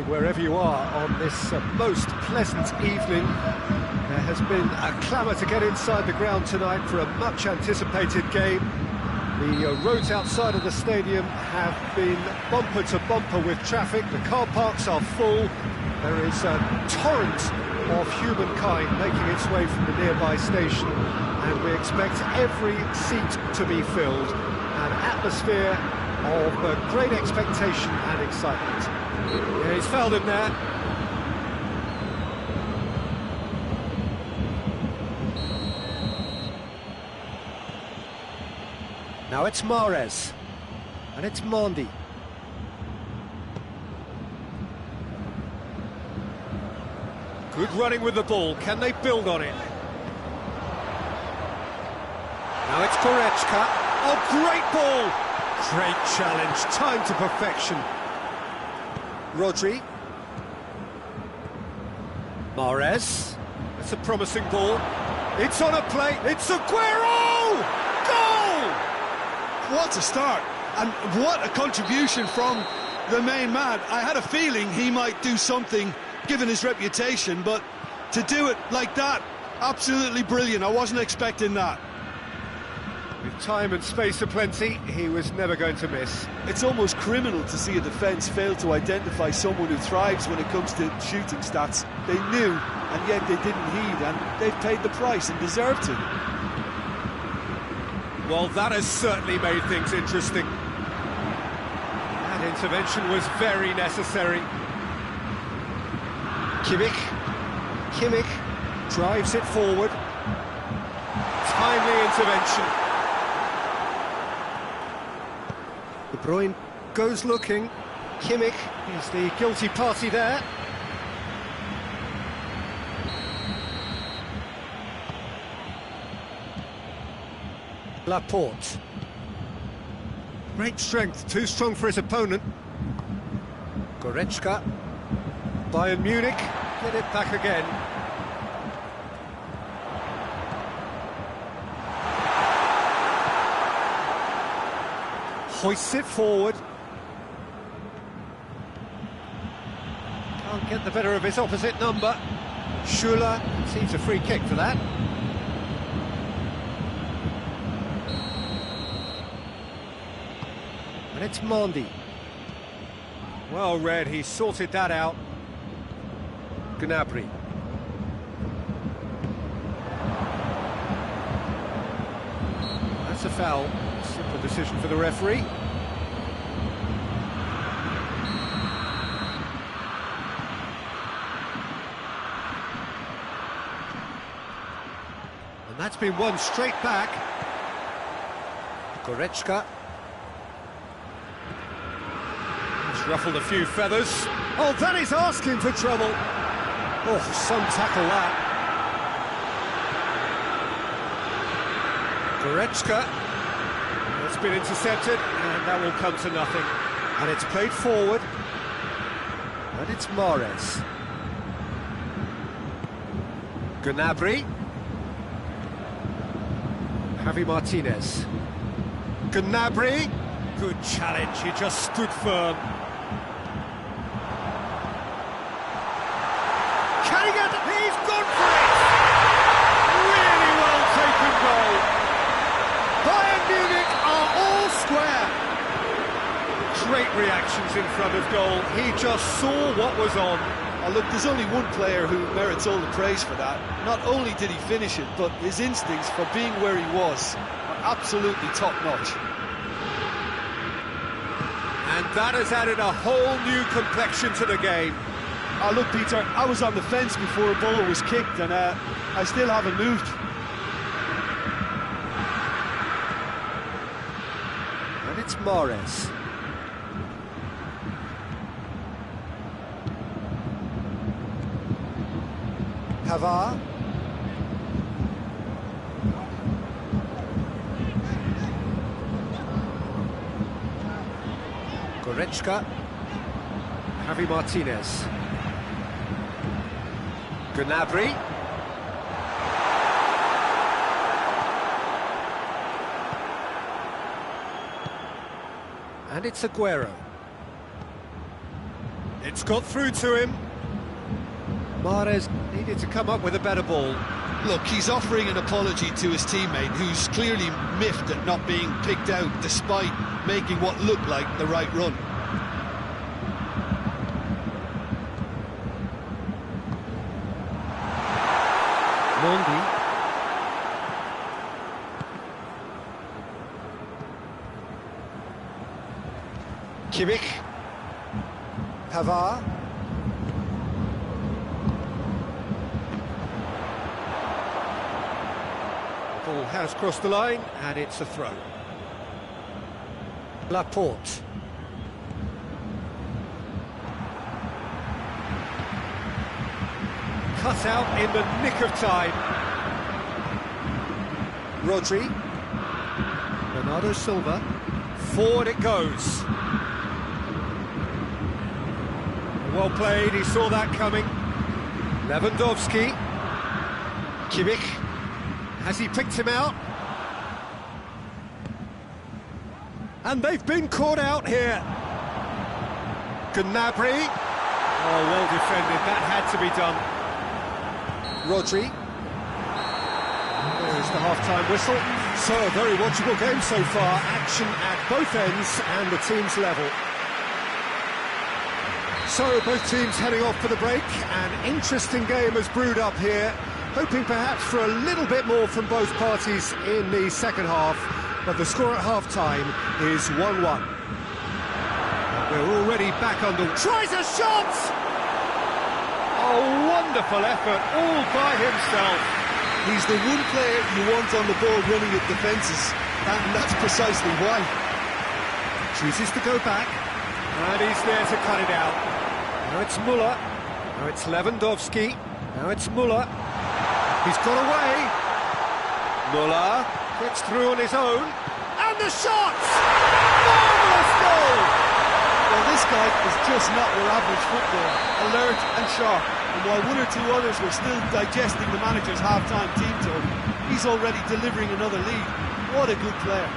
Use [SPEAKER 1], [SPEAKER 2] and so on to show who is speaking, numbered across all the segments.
[SPEAKER 1] wherever you are on this most pleasant evening. There has been a clamour to get inside the ground tonight for a much-anticipated game. The roads outside of the stadium have been bumper to bumper with traffic. The car parks are full. There is a torrent of humankind making its way from the nearby station, and we expect every seat to be filled. An atmosphere of great expectation and excitement. Yeah, he's fouled him there. Now it's Mahrez, and it's Mendy. Good running with the ball, can they build on it? Now it's Goretzka. Oh, great ball! Great challenge, time to perfection. Rodri. Mahrez. That's a promising ball. It's on a plate, it's Aguero! Goal!
[SPEAKER 2] What a start, and what a contribution from the main man. I had a feeling he might do something, given his reputation, but to do it like that, absolutely brilliant. I wasn't expecting that.
[SPEAKER 1] With time and space aplenty, he was never going to miss.
[SPEAKER 2] It's almost criminal to see a defence fail to identify someone who thrives when it comes to shooting stats. They knew, and yet they didn't heed, and they've paid the price and deserved to.
[SPEAKER 1] Well, that has certainly made things interesting. That intervention was very necessary. Kimmich drives it forward. Timely intervention. De Bruyne goes looking. Kimmich is the guilty party there. Laporte. Great strength, too strong for his opponent. Goretzka. Bayern Munich get it back again. Hoists it forward. Can't get the better of his opposite number. Schuller receives a free kick for that. And it's Mendy. Well read, he sorted that out. Gnabry. That's a foul. Simple decision for the referee. And that's been won straight back. Goretzka. He's ruffled a few feathers. Oh, that is asking for trouble. Oh, some tackle that. Goretzka. It's been intercepted, and that will come to nothing. And it's played forward. And it's Mahrez. Gnabry. Javi Martinez. Gnabry. Good challenge, he just stood firm. Can he get it? He's gone for it! Really well taken goal. Bayern Munich are all square. Great reactions in front of goal. He just saw what was on.
[SPEAKER 2] Oh, look, there's only one player who merits all the praise for that. Not only did he finish it, but his instincts for being where he was are absolutely top-notch.
[SPEAKER 1] And that has added a whole new complexion to the game.
[SPEAKER 2] Oh, look, Peter, I was on the fence before a ball was kicked, and I still haven't moved.
[SPEAKER 1] And it's Mahrez. Pavard. Goretzka. Javi Martinez. Gnabry. And it's Aguero. It's got through to him. Mahrez needed to come up with a better ball.
[SPEAKER 2] Look, he's offering an apology to his teammate, who's clearly miffed at not being picked out despite making what looked like the right run.
[SPEAKER 1] Mondi. Kimmich. Pavard. The ball has crossed the line, and it's a throw. Laporte. Cut out in the nick of time. Rodri. Bernardo Silva. Forward it goes. Well played, he saw that coming. Lewandowski. Kimmich. Has he picked him out? And they've been caught out here. Gnabry. Oh, well defended, that had to be done. Rodri. There's the half-time whistle. So, a very watchable game so far. Action at both ends and the team's level. So, both teams heading off for the break. An interesting game has brewed up here. Hoping perhaps for a little bit more from both parties in the second half. But the score at half-time is 1-1. We're already back under... Tries a shot! Oh, wonderful effort, all by himself.
[SPEAKER 2] He's the one player you want on the ball running at defences, and that's precisely why.
[SPEAKER 1] Chooses to go back, and he's there to cut it out. Now it's Müller, now it's Lewandowski, now it's Müller. He's got away. Müller gets through on his own, and the shot! Marvellous goal!
[SPEAKER 2] Well, this guy is just not your average footballer, alert and sharp. And while one or two others were still digesting the manager's half-time team talk, he's already delivering another lead. What a good player.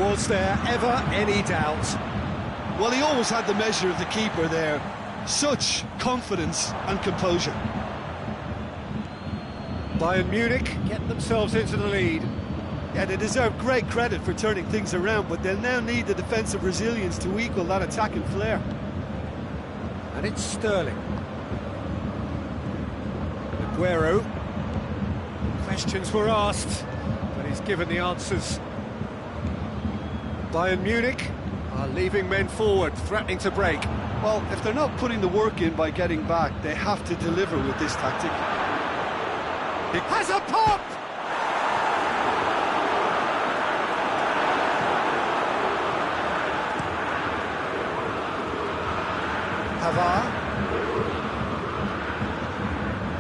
[SPEAKER 1] Was there ever any doubt?
[SPEAKER 2] Well, he always had the measure of the keeper there. Such confidence and composure.
[SPEAKER 1] Bayern Munich get themselves into the lead.
[SPEAKER 2] Yeah, they deserve great credit for turning things around, but they'll now need the defensive resilience to equal that attacking flair.
[SPEAKER 1] And it's Sterling. Aguero. Questions were asked, but he's given the answers. Bayern Munich are leaving men forward, threatening to break.
[SPEAKER 2] Well, if they're not putting the work in by getting back, they have to deliver with this tactic.
[SPEAKER 1] It has a pop!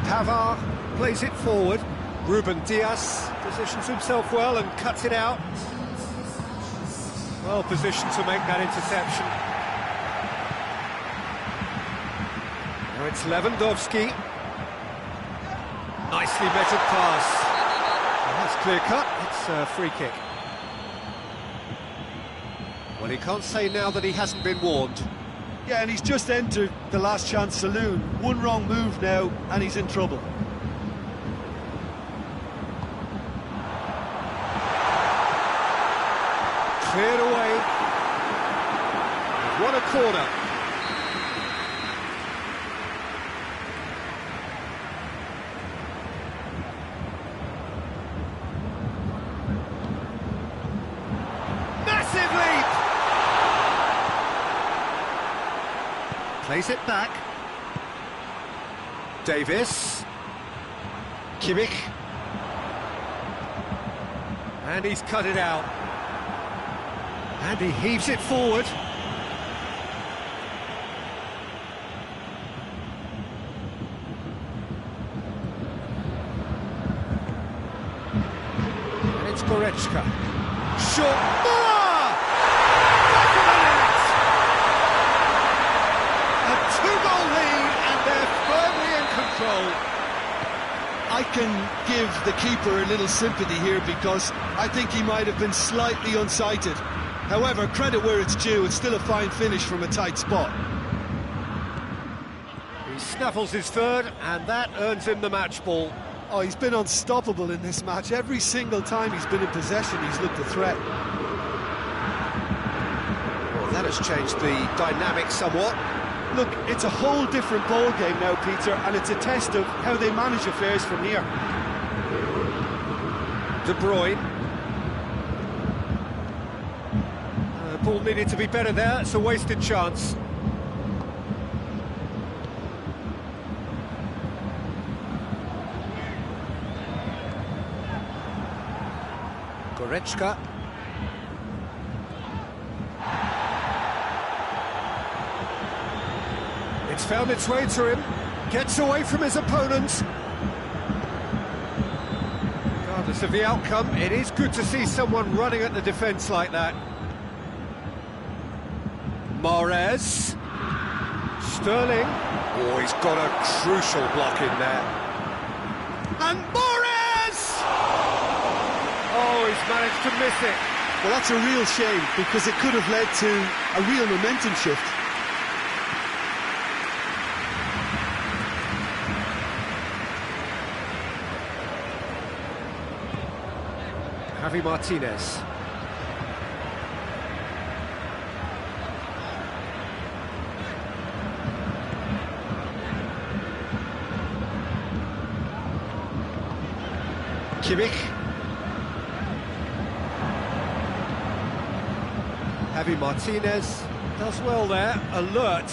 [SPEAKER 1] Pavard plays it forward. Ruben Dias positions himself well and cuts it out. Well positioned to make that interception. Now it's Lewandowski. Nicely measured pass. And that's clear cut, it's a free kick. Well, he can't say now that he hasn't been warned.
[SPEAKER 2] Yeah, and he's just entered the last chance saloon. One wrong move now, and he's in trouble.
[SPEAKER 1] Cleared away. What a corner. Massive leap! Plays it back. Davis. Kimmich. And he's cut it out. And he heaves it forward. And it's Goretzka. Short. Ah! Back of the net! A two-goal lead, and they're firmly in control.
[SPEAKER 2] I can give the keeper a little sympathy here because I think he might have been slightly unsighted. However, credit where it's due, it's still a fine finish from a tight spot.
[SPEAKER 1] snaffles his third, and that earns him the match ball.
[SPEAKER 2] Oh, he's been unstoppable in this match. Every single time he's been in possession, he's looked a threat.
[SPEAKER 1] Well, that has changed the dynamic somewhat.
[SPEAKER 2] Look, it's a whole different ball game now, Peter, and it's a test of how they manage affairs from here.
[SPEAKER 1] De Bruyne. Ball needed to be better there, it's a wasted chance. Goretzka. It's found its way to him, gets away from his opponent. Regardless of the outcome, it is good to see someone running at the defence like that. Mahrez. Sterling. Oh, he's got a crucial block in there. And Mahrez! Oh, he's managed to miss it.
[SPEAKER 2] Well, that's a real shame, because it could have led to a real momentum shift.
[SPEAKER 1] Javi Martinez. Kimmich. Javi Martinez does well there, alert.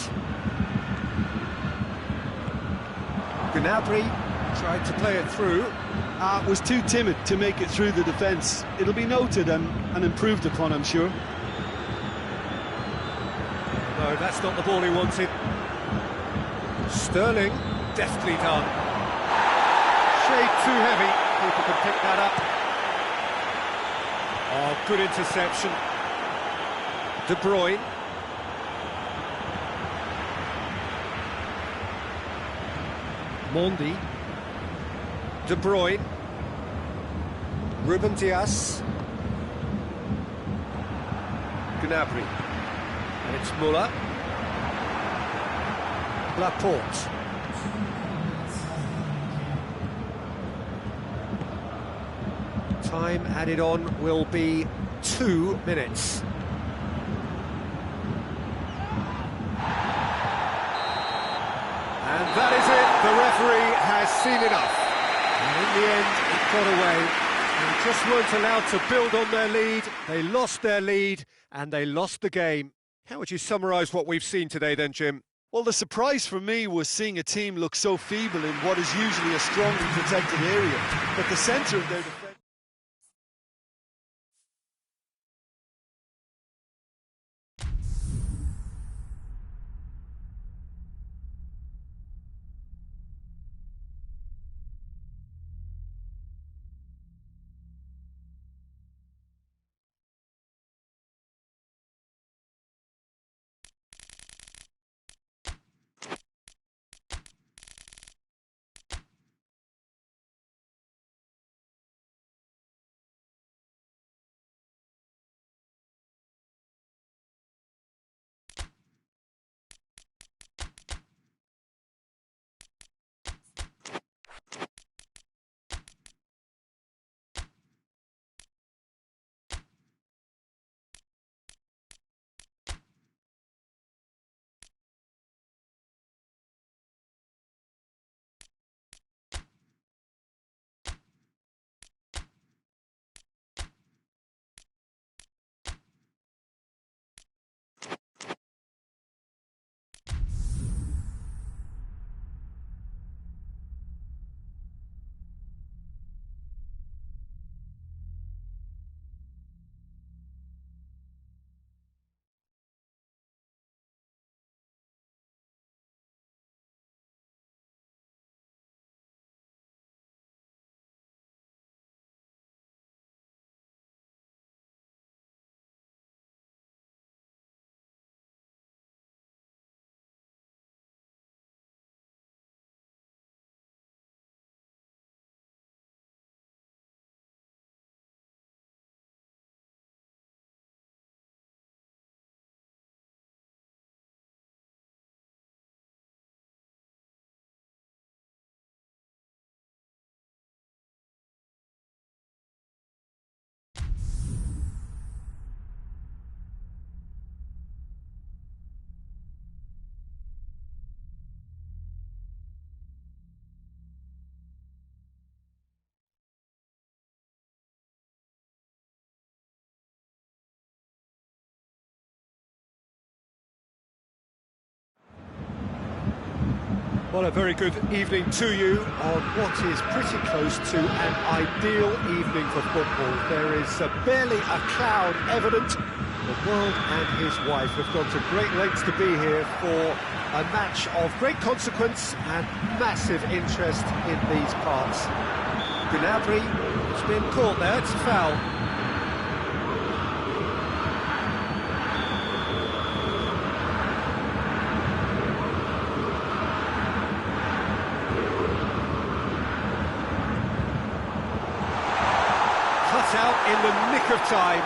[SPEAKER 1] Gnabry tried to play it through.
[SPEAKER 2] Was too timid to make it through the defence. It'll be noted and improved upon, I'm sure.
[SPEAKER 1] No, that's not the ball he wanted. Sterling, deftly done. Shade too heavy. People can pick that up. Oh, good interception. De Bruyne. Mondi. De Bruyne. Ruben Dias. Gnabry. And it's Muller. Laporte. Time added on will be 2 minutes. And that is it. The referee has seen enough. And in the end, it got away. They just weren't allowed to build on their lead. They lost their lead, and they lost the game. How would you summarise what we've seen today then, Jim?
[SPEAKER 2] Well, the surprise for me was seeing a team look so feeble in what is usually a strongly protected area. But the centre of their defence...
[SPEAKER 1] Well, a very good evening to you on what is pretty close to an ideal evening for football. There is barely a cloud evident. The world and his wife have gone to great lengths to be here for a match of great consequence and massive interest in these parts. Gnabry has been caught there, it's a foul. Cut out in the nick of time.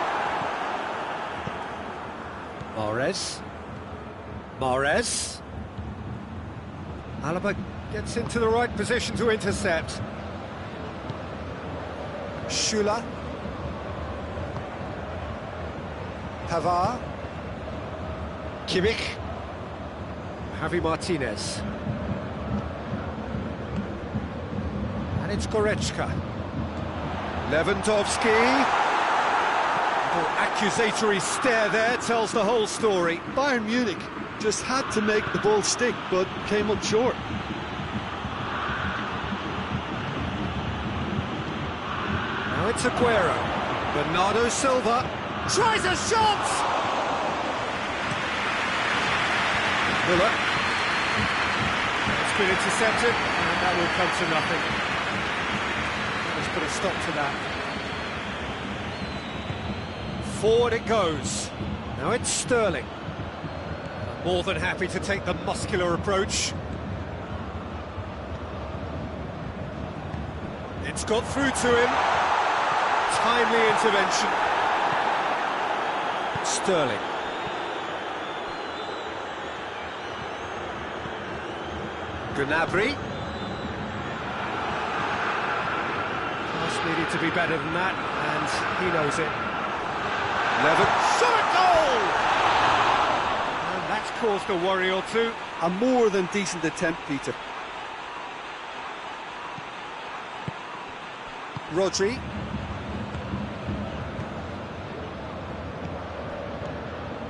[SPEAKER 1] Mahrez. Alaba gets into the right position to intercept. Schüller. Pavard. Kimmich. Javi Martinez. And it's Goretzka. Lewandowski. Little accusatory stare there tells the whole story.
[SPEAKER 2] Bayern Munich just had to make the ball stick, but came up short.
[SPEAKER 1] Now it's Aguero. Bernardo Silva tries a shot! Müller. It's been intercepted, and that will come to nothing. Let's put a stop to that. Forward it goes. Now it's Sterling. More than happy to take the muscular approach. It's got through to him. Timely intervention. Sterling. Gnabry. Just needed to be better than that, and he knows it. Shot goal! And that's caused a worry or two.
[SPEAKER 2] A more than decent attempt, Peter.
[SPEAKER 1] Rodri.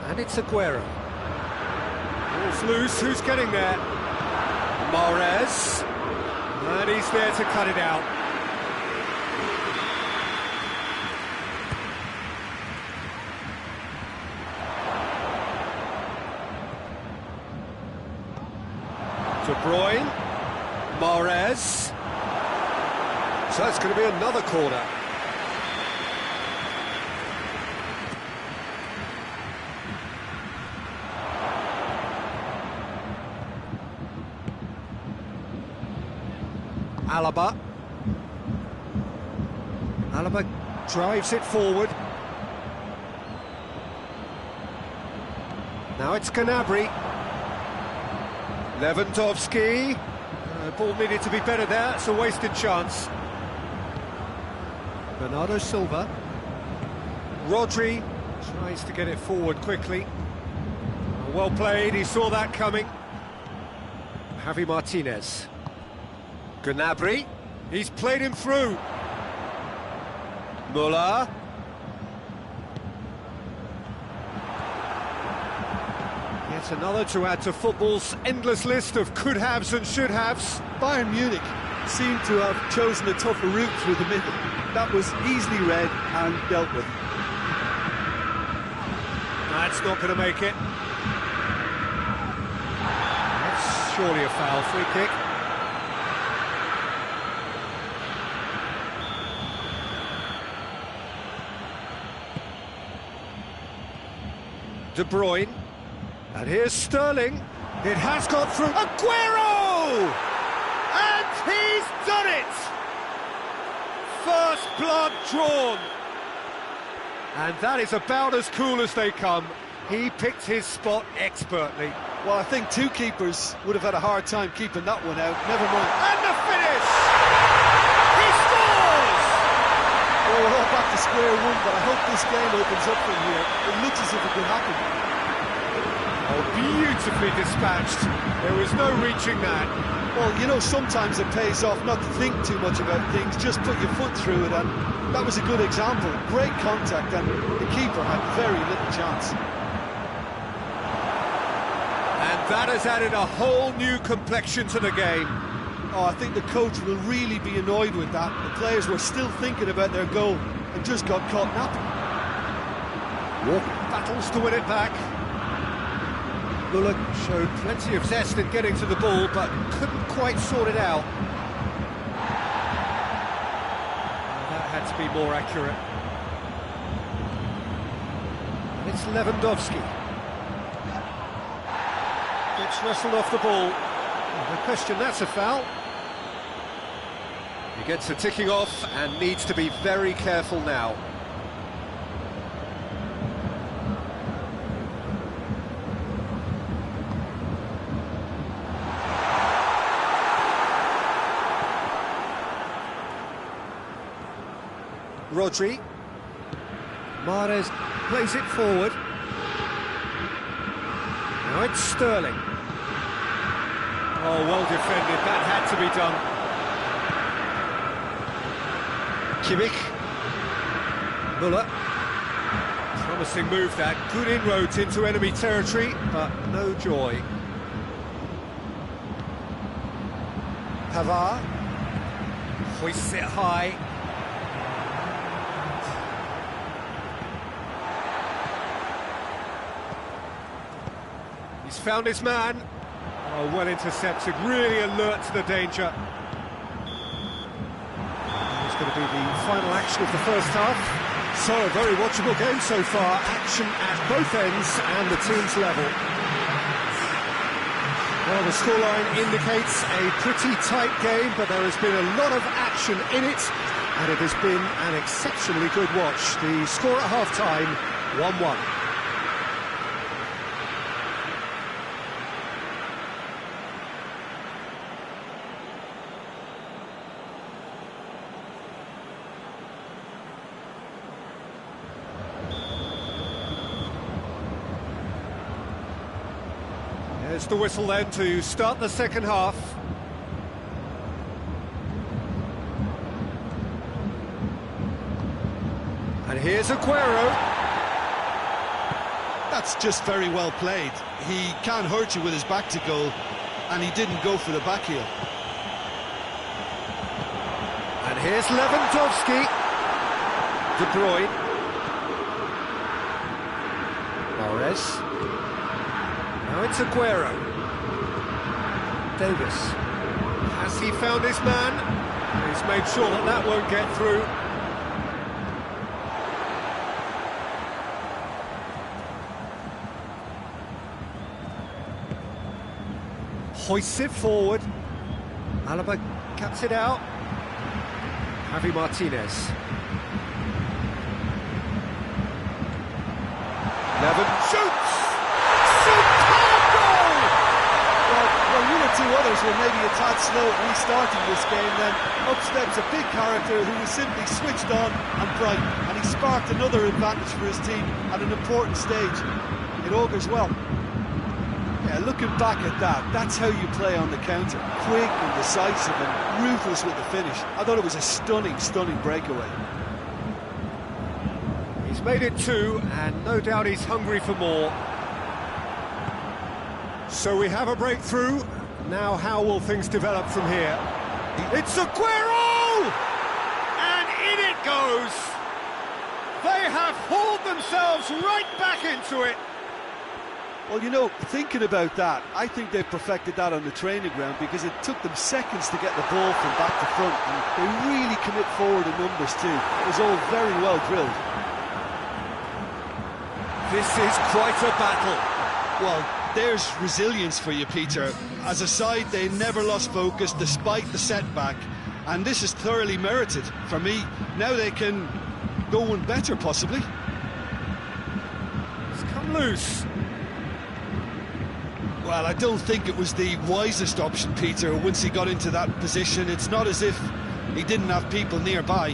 [SPEAKER 1] And it's Aguero. Ball's loose, who's getting there? Mahrez. And he's there to cut it out. De Bruyne, Mahrez. So it's going to be another corner. Alaba. Alaba drives it forward. Now it's Gnabry. Lewandowski. Ball needed to be better there, it's a wasted chance. Bernardo Silva. Rodri tries to get it forward quickly. Well played, he saw that coming. Javi Martinez. Gnabry. He's played him through. Müller. Yet another to add to football's endless list of could-haves and should-haves.
[SPEAKER 2] Bayern Munich seem to have chosen a tougher route through the middle. That was easily read and dealt with.
[SPEAKER 1] That's not going to make it. That's surely a foul, free kick. De Bruyne. And here's Sterling. It has got through. Aguero! And he's done it! First blood drawn. And that is about as cool as they come. He picked his spot expertly.
[SPEAKER 2] Well, I think two keepers would have had a hard time keeping that one out. Never mind.
[SPEAKER 1] And the finish! He scores!
[SPEAKER 2] Well, we're all back to square one, but I hope this game opens up from here. It looks as if it could happen.
[SPEAKER 1] Oh, beautifully dispatched. There was no reaching that.
[SPEAKER 2] Well, you know, sometimes it pays off not to think too much about things, just put your foot through it, and that was a good example. Great contact, and the keeper had very little chance.
[SPEAKER 1] And That has added a whole new complexion to the game.
[SPEAKER 2] Oh, I think the coach will really be annoyed with that. The players were still thinking about their goal and just got caught napping.
[SPEAKER 1] Walker battles to win it back. Bullock showed plenty of zest in getting to the ball, but couldn't quite sort it out. That had to be more accurate. And it's Lewandowski. Gets wrestled off the ball. No question, that's a foul. He gets a ticking off and needs to be very careful now. Rodri. Mahrez plays it forward. Now it's Sterling. Oh, well defended, that had to be done. Kimmich. Müller. Promising move that, good inroads into enemy territory, but no joy. Pavard. Hoists it high. He's found his man. Oh, well intercepted, really alert to the danger. It's going to be the final action of the first half. So, a very watchable game so far. Action at both ends and the team's level. Well, the scoreline indicates a pretty tight game, but there has been a lot of action in it, and it has been an exceptionally good watch. The score at half-time, 1-1. There's the whistle then to start the second half. And here's Aguero.
[SPEAKER 2] That's just very well played. He can't hurt you with his back to goal, and he didn't go for the back heel.
[SPEAKER 1] And here's Lewandowski. De Bruyne. Mahrez. Now it's Aguero. Davis. Has he found his man? He's made sure that that won't get through. Hoists it forward. Alaba cuts it out. Javi Martinez. Levin shoots!
[SPEAKER 2] Two others were maybe a tad slow at restarting this game, then up steps a big character who was simply switched on and bright, and he sparked another advantage for his team at an important stage. It augurs well. Yeah, looking back at that, that's how you play on the counter. Quick and decisive and ruthless with the finish. I thought it was a stunning, stunning breakaway.
[SPEAKER 1] He's made it two, and no doubt he's hungry for more. So we have a breakthrough. Now how will things develop from here? It's Aguero! And in it goes! They have hauled themselves right back into it!
[SPEAKER 2] Well, you know, thinking about that, I think they've perfected that on the training ground, because it took them seconds to get the ball from back to front, and they really commit forward in numbers too. It was all very well drilled.
[SPEAKER 1] This is quite a battle.
[SPEAKER 2] Well, there's resilience for you, Peter. As a side, they never lost focus despite the setback, and this is thoroughly merited. For me, now they can go one better, possibly.
[SPEAKER 1] It's come loose.
[SPEAKER 2] Well, I don't think it was the wisest option, Peter, once he got into that position. It's not as if he didn't have people nearby.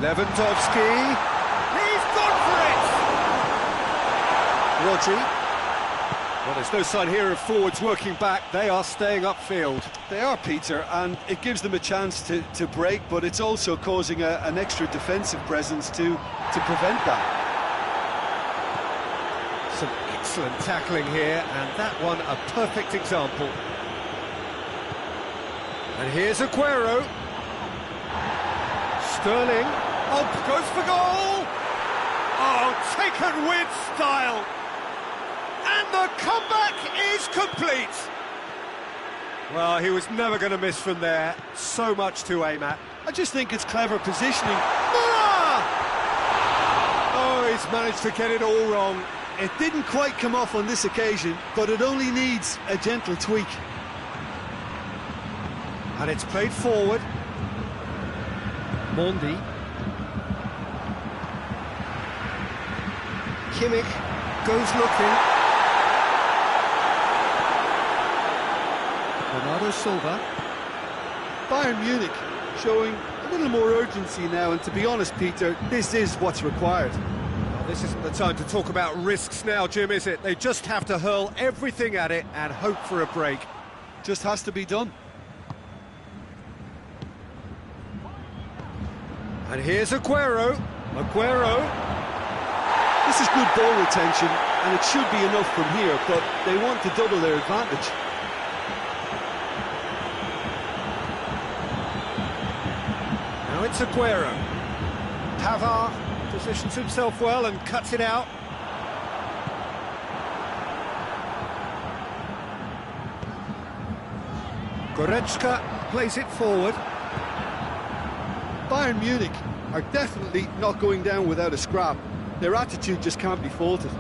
[SPEAKER 1] Lewandowski. He's gone for it! Rodri. Well, there's no sign here of forwards working back. They are staying upfield.
[SPEAKER 2] They are, Peter, and it gives them a chance to break, but it's also causing an extra defensive presence to prevent that.
[SPEAKER 1] St Excellent tackling here, and that one a perfect example. And here's Aguero. Sterling. Oh, goes for goal! Oh, taken with style. And the comeback is complete. Well, he was never going to miss from there. So much to aim at.
[SPEAKER 2] I just think it's clever positioning.
[SPEAKER 1] Oh, he's managed to get it all wrong.
[SPEAKER 2] It didn't quite come off on this occasion, but it only needs a gentle tweak.
[SPEAKER 1] And it's played forward. Mondi. Kimmich goes looking. Bernardo Silva.
[SPEAKER 2] Bayern Munich showing a little more urgency now, and to be honest, Peter, this is what's required.
[SPEAKER 1] Well, this isn't the time to talk about risks now, Jim, is it? They just have to hurl everything at it and hope for a break.
[SPEAKER 2] Just has to be done.
[SPEAKER 1] And here's Aguero. Aguero.
[SPEAKER 2] This is good ball retention, and it should be enough from here, but they want to double their advantage.
[SPEAKER 1] Now it's Aguero. Pavard positions himself well and cuts it out. Goretzka plays it forward.
[SPEAKER 2] Bayern Munich are definitely not going down without a scrap. Their attitude just can't be faulted.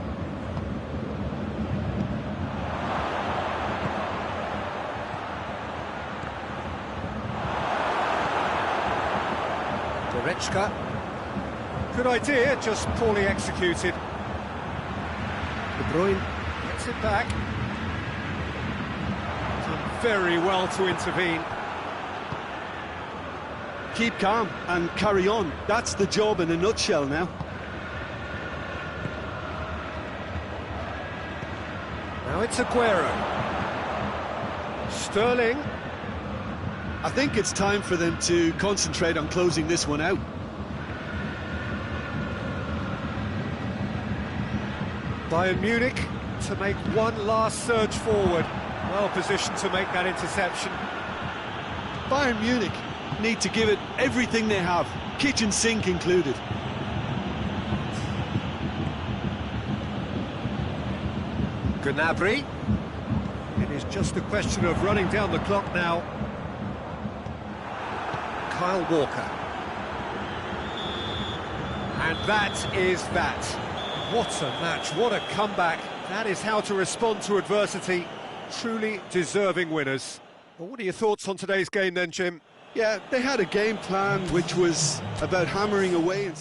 [SPEAKER 1] Goretzka. Good idea, just poorly executed. De Bruyne gets it back. Done very well to intervene.
[SPEAKER 2] Keep calm and carry on. That's the job in a nutshell now.
[SPEAKER 1] Now it's Aguero. Sterling.
[SPEAKER 2] I think it's time for them to concentrate on closing this one out.
[SPEAKER 1] Bayern Munich to make one last surge forward. Well positioned to make that interception.
[SPEAKER 2] Bayern Munich need to give it everything they have, kitchen sink included.
[SPEAKER 1] Gnabry. It is just a question of running down the clock now. Kyle Walker. And that is that. What a match, what a comeback. That is how to respond to adversity. Truly deserving winners. Well, what are your thoughts on today's game then, Jim?
[SPEAKER 2] Yeah, they had a game plan which was about hammering away and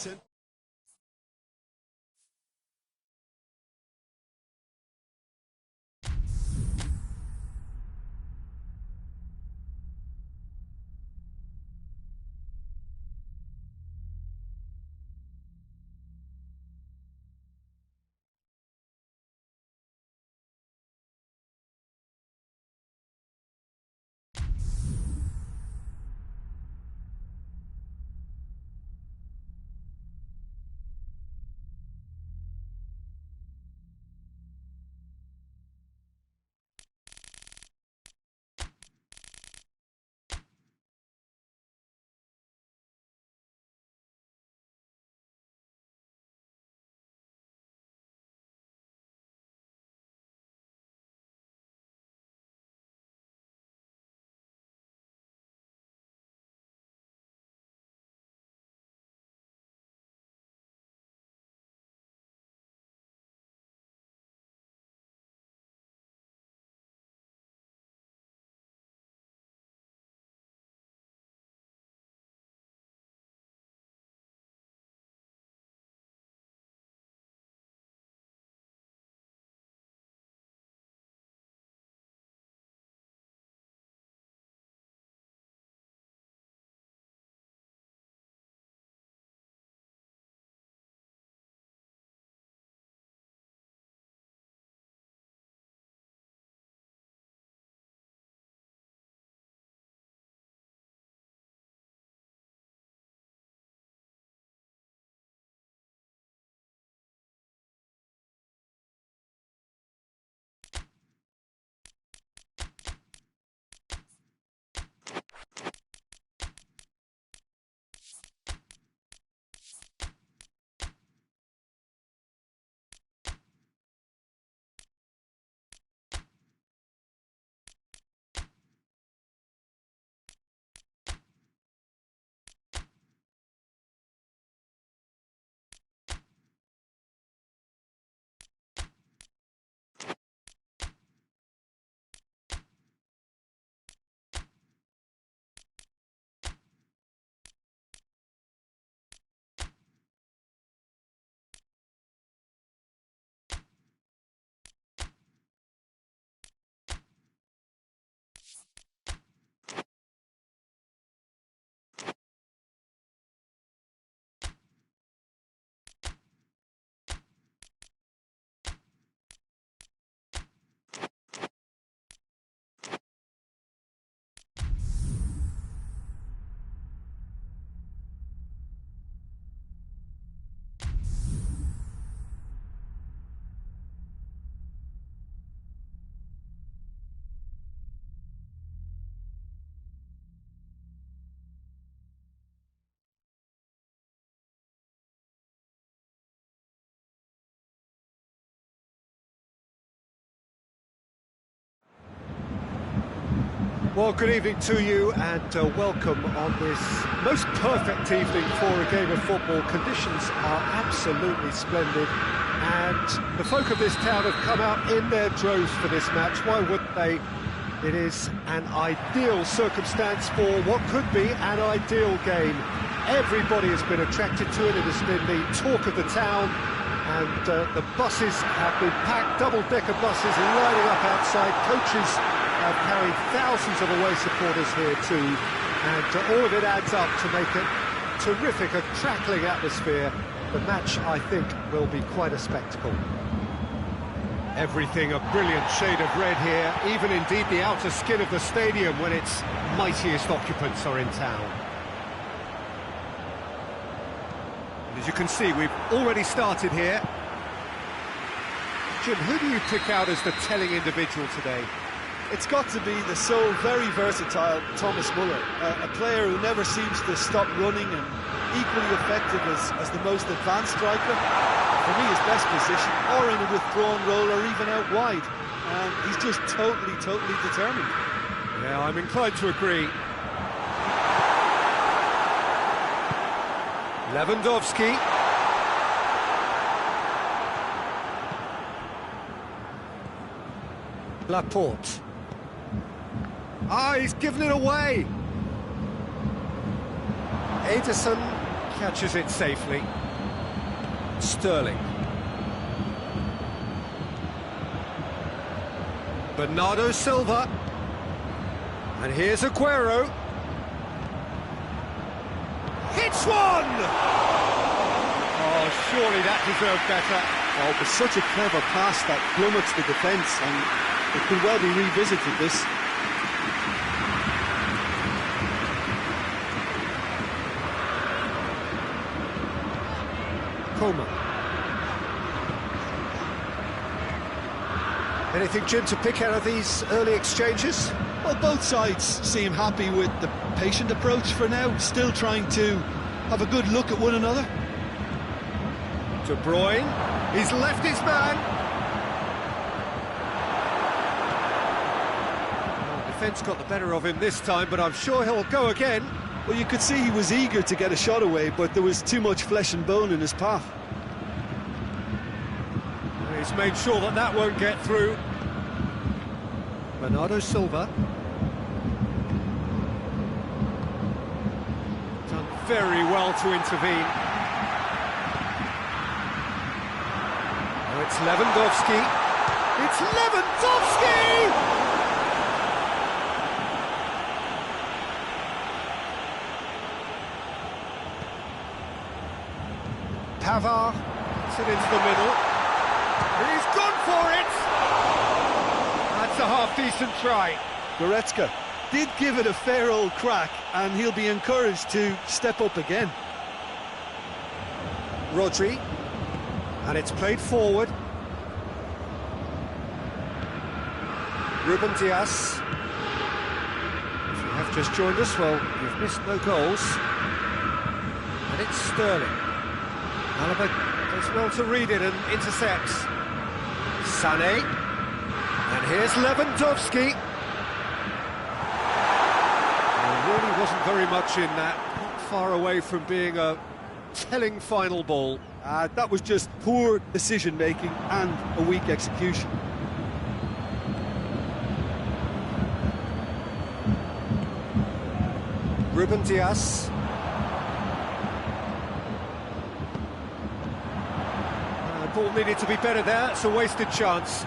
[SPEAKER 1] Well, good evening to you and welcome on this most perfect evening for a game of football. Conditions are absolutely splendid and the folk of this town have come out in their droves for this match. Why wouldn't they? It is an ideal circumstance for what could be an ideal game. Everybody has been attracted to it. It has been the talk of the town, and the buses have been packed, double-decker buses lining up outside. Coaches have carried thousands of away supporters here too, and all of it adds up to make it terrific, a crackling atmosphere. The match, I think, will be quite a spectacle. Everything a brilliant shade of red here, even indeed the outer skin of the stadium when its mightiest occupants are in town. And as you can see, we've already started here. Jim, who do you pick out as the telling individual today?
[SPEAKER 2] It's got to be the so very versatile Thomas Muller, a player who never seems to stop running and equally effective as the most advanced striker. For me, his best position, or in a withdrawn role, or even out wide. He's just totally determined.
[SPEAKER 1] Yeah, I'm inclined to agree. Lewandowski. Laporte. Ah, he's given it away. Ederson catches it safely. Sterling. Bernardo Silva. And here's Aguero. Hits one! Oh, surely that deserved better.
[SPEAKER 2] Oh, it was such a clever pass that plummets the defence, and it could well be revisited, this.
[SPEAKER 1] Coleman. Anything, Jim, to pick out of these early exchanges?
[SPEAKER 2] Well, both sides seem happy with the patient approach for now, still trying to have a good look at one another.
[SPEAKER 1] De Bruyne, he's left his man. Well, defence got the better of him this time, but I'm sure he'll go again.
[SPEAKER 2] Well, you could see he was eager to get a shot away, but there was too much flesh and bone in his path.
[SPEAKER 1] He's made sure that that won't get through. Bernardo Silva. Done very well to intervene. Now it's Lewandowski. It's Lewandowski! Pavard puts it into the middle. And he's gone for it! That's a half-decent try.
[SPEAKER 2] Goretzka did give it a fair old crack, and he'll be encouraged to step up again.
[SPEAKER 1] Rodri. And it's played forward. Ruben Dias. If you have just joined us, well, you've missed no goals. And it's Sterling. Alaba does well to read it and intercepts. Sané. And here's Lewandowski. There really wasn't very much in that. Not far away from being a telling final ball.
[SPEAKER 2] That was just poor decision-making and a weak execution.
[SPEAKER 1] Ruben Dias. Ball needed to be better there, it's a wasted chance.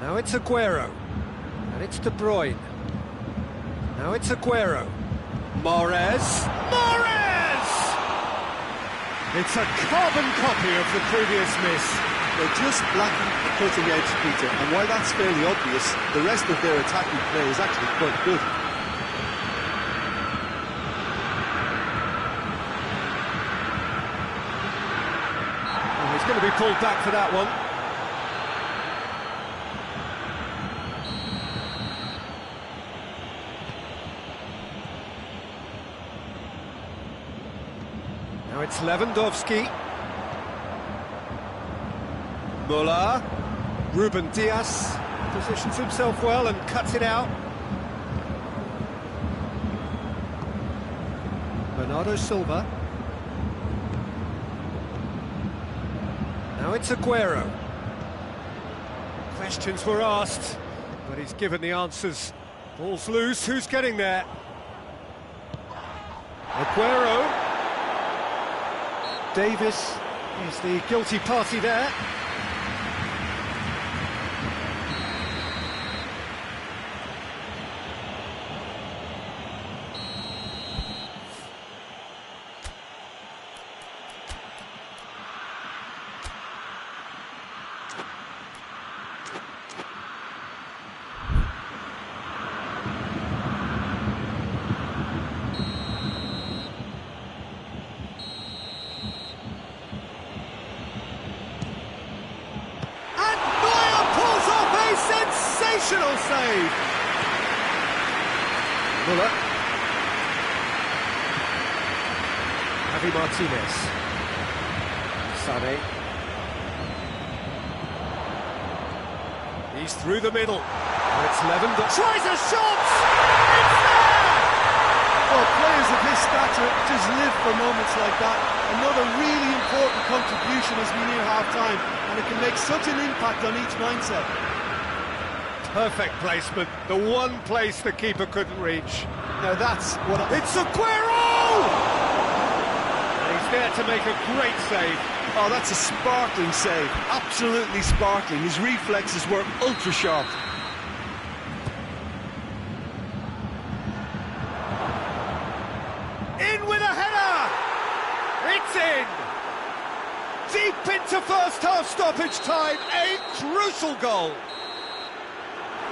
[SPEAKER 1] Now it's Aguero, and it's De Bruyne. Now it's Aguero. Mahrez! Mahrez! It's a carbon copy of the previous miss.
[SPEAKER 2] They're just lacking the cutting edge, Peter, and while that's fairly obvious, the rest of their attacking play is actually quite good.
[SPEAKER 1] He's going to be pulled back for that one. Now it's Lewandowski. Muller. Ruben Dias. Positions himself well and cuts it out. Bernardo Silva. Now it's Aguero. Questions were asked, but he's given the answers. Ball's loose, who's getting there? Aguero. Davis is the guilty party there. Sensational save! Muller. Javi Martinez. Sané. He's through the middle. And it's Lewandowski. Tries a shot! It's there!
[SPEAKER 2] Well, players of his stature just live for moments like that. Another really important contribution as we near half-time, and it can make such an impact on each mindset.
[SPEAKER 1] Perfect placement, the one place the keeper couldn't reach.
[SPEAKER 2] Now that's what
[SPEAKER 1] It's Aguero! And he's there to make a great save.
[SPEAKER 2] Oh, that's a sparkling save, absolutely sparkling. His reflexes were ultra sharp.
[SPEAKER 1] In with a header! It's in! Deep into first half stoppage time, a crucial goal.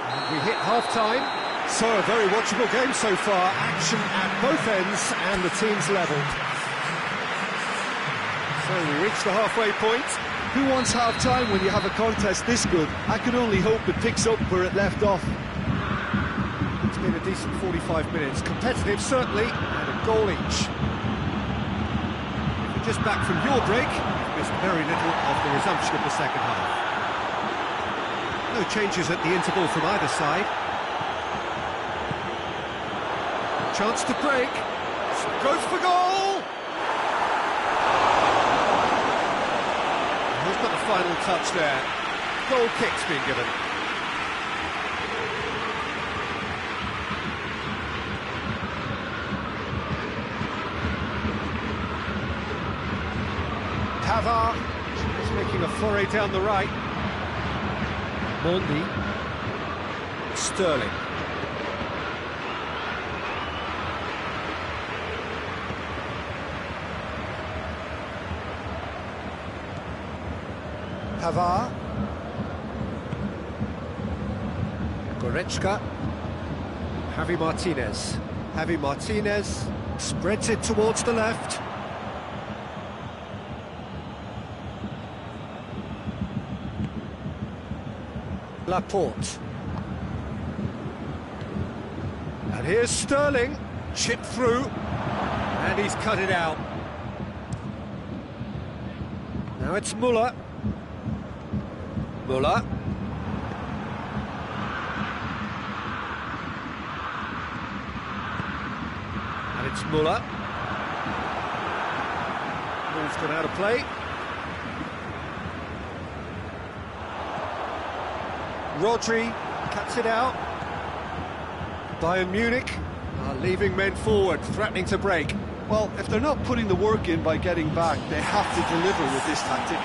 [SPEAKER 1] And we hit half-time, so a very watchable game so far. Action at both ends and the teams level. So we reach the halfway point.
[SPEAKER 2] Who wants half-time when you have a contest this good? I can only hope it picks up where it left off.
[SPEAKER 1] It's been a decent 45 minutes. Competitive, certainly, and a goal each. If you're just back from your break, you've missed very little of the resumption of the second half. No changes at the interval from either side. Chance to break. Goes for goal! Who's got the final touch there? Goal kick's been given. Pavard is making a foray down the right. Mondi. Sterling. Pavard. Goretzka. Javi Martinez. Javi Martinez spreads it towards the left. Laporte. And here's Sterling, chipped through, and he's cut it out. Now it's Muller. Muller. And it's Muller. Ball's gone out of play. Rodri cuts it out. Bayern Munich are leaving men forward, threatening to break.
[SPEAKER 2] Well, if they're not putting the work in by getting back, they have to deliver with this tactic.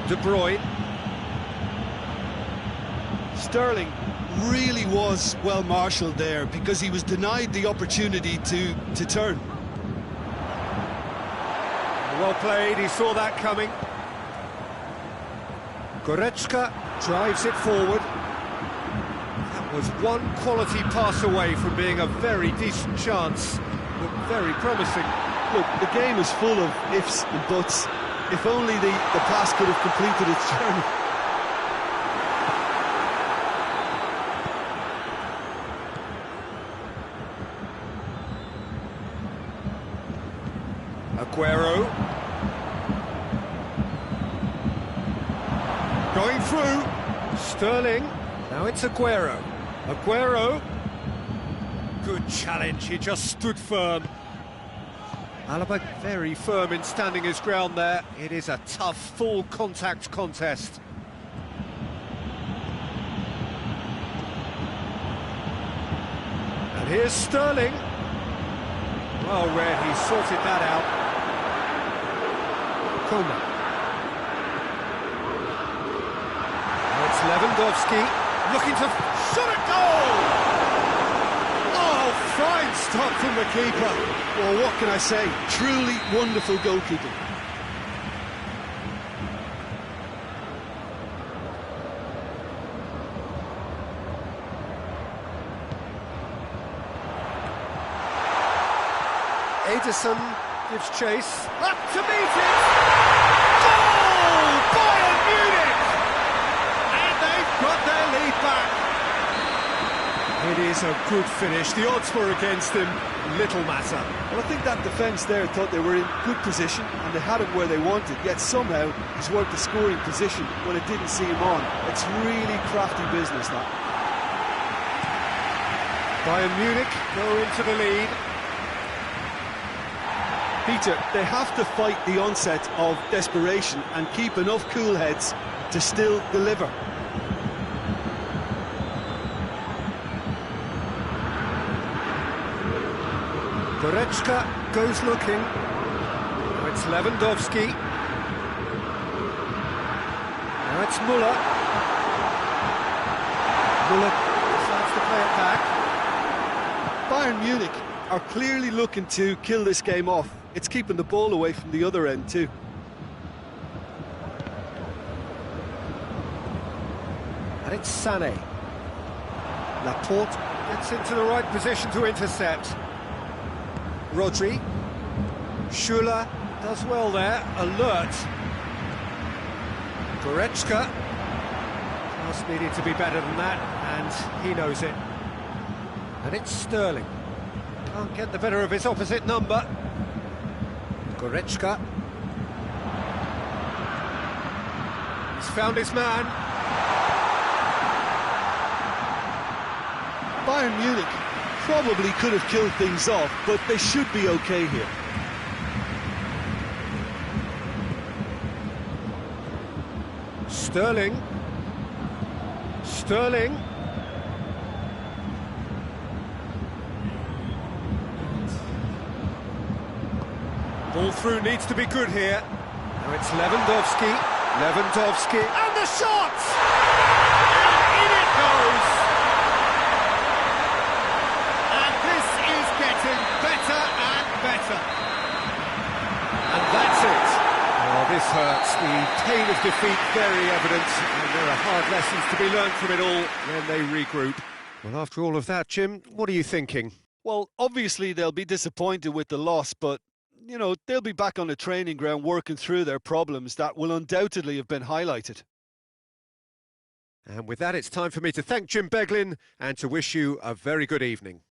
[SPEAKER 1] De Bruyne.
[SPEAKER 2] Sterling really was well marshalled there because he was denied the opportunity to turn.
[SPEAKER 1] Well played, he saw that coming. Goretzka drives it forward. That was one quality pass away from being a very decent chance. Looked very promising.
[SPEAKER 2] Look, the game is full of ifs and buts. If only the pass could have completed its journey.
[SPEAKER 1] Aguero. Going through. Sterling. Now it's Aguero. Aguero. Good challenge, he just stood firm. Alaba very firm in standing his ground there. It is a tough, full contact contest. And here's Sterling. Well read, he sorted that out. Coleman. Now it's Lewandowski, looking to shot at goal! Oh, fine stop from the keeper.
[SPEAKER 2] Well, what can I say? Truly wonderful goalkeeping.
[SPEAKER 1] Ederson gives chase, up to meet it! Goal! Bayern Munich! And they've got their lead back. It is a good finish, the odds were against him, little matter.
[SPEAKER 2] Well, I think that defence there thought they were in good position and they had him where they wanted, yet somehow he's worked the scoring position when it didn't see him on. It's really crafty business, that.
[SPEAKER 1] Bayern Munich go into the lead.
[SPEAKER 2] Peter, they have to fight the onset of desperation and keep enough cool heads to still deliver.
[SPEAKER 1] Goretzka goes looking. Now it's Lewandowski. Now it's Müller. Müller decides to play it back.
[SPEAKER 2] Bayern Munich are clearly looking to kill this game off. It's keeping the ball away from the other end too.
[SPEAKER 1] And it's Sané. Laporte gets into the right position to intercept. Rodri. Schürrle does well there, alert. Goretzka. Pass needed to be better than that, and he knows it. And it's Sterling. Can't get the better of his opposite number. Goretzka. He's found his man.
[SPEAKER 2] Bayern Munich probably could have killed things off, but they should be okay here.
[SPEAKER 1] Sterling. Sterling. Ball through needs to be good here. Now it's Lewandowski. Lewandowski. And the shot! And in it goes! And this is getting better and better. And that's it. Oh, this hurts. The pain of defeat very evident. And there are hard lessons to be learned from it all when they regroup. Well, after all of that, Jim, what are you thinking?
[SPEAKER 2] Well, obviously they'll be disappointed with the loss, but you know, they'll be back on the training ground working through their problems that will undoubtedly have been highlighted.
[SPEAKER 1] And with that, it's time for me to thank Jim Beglin and to wish you a very good evening.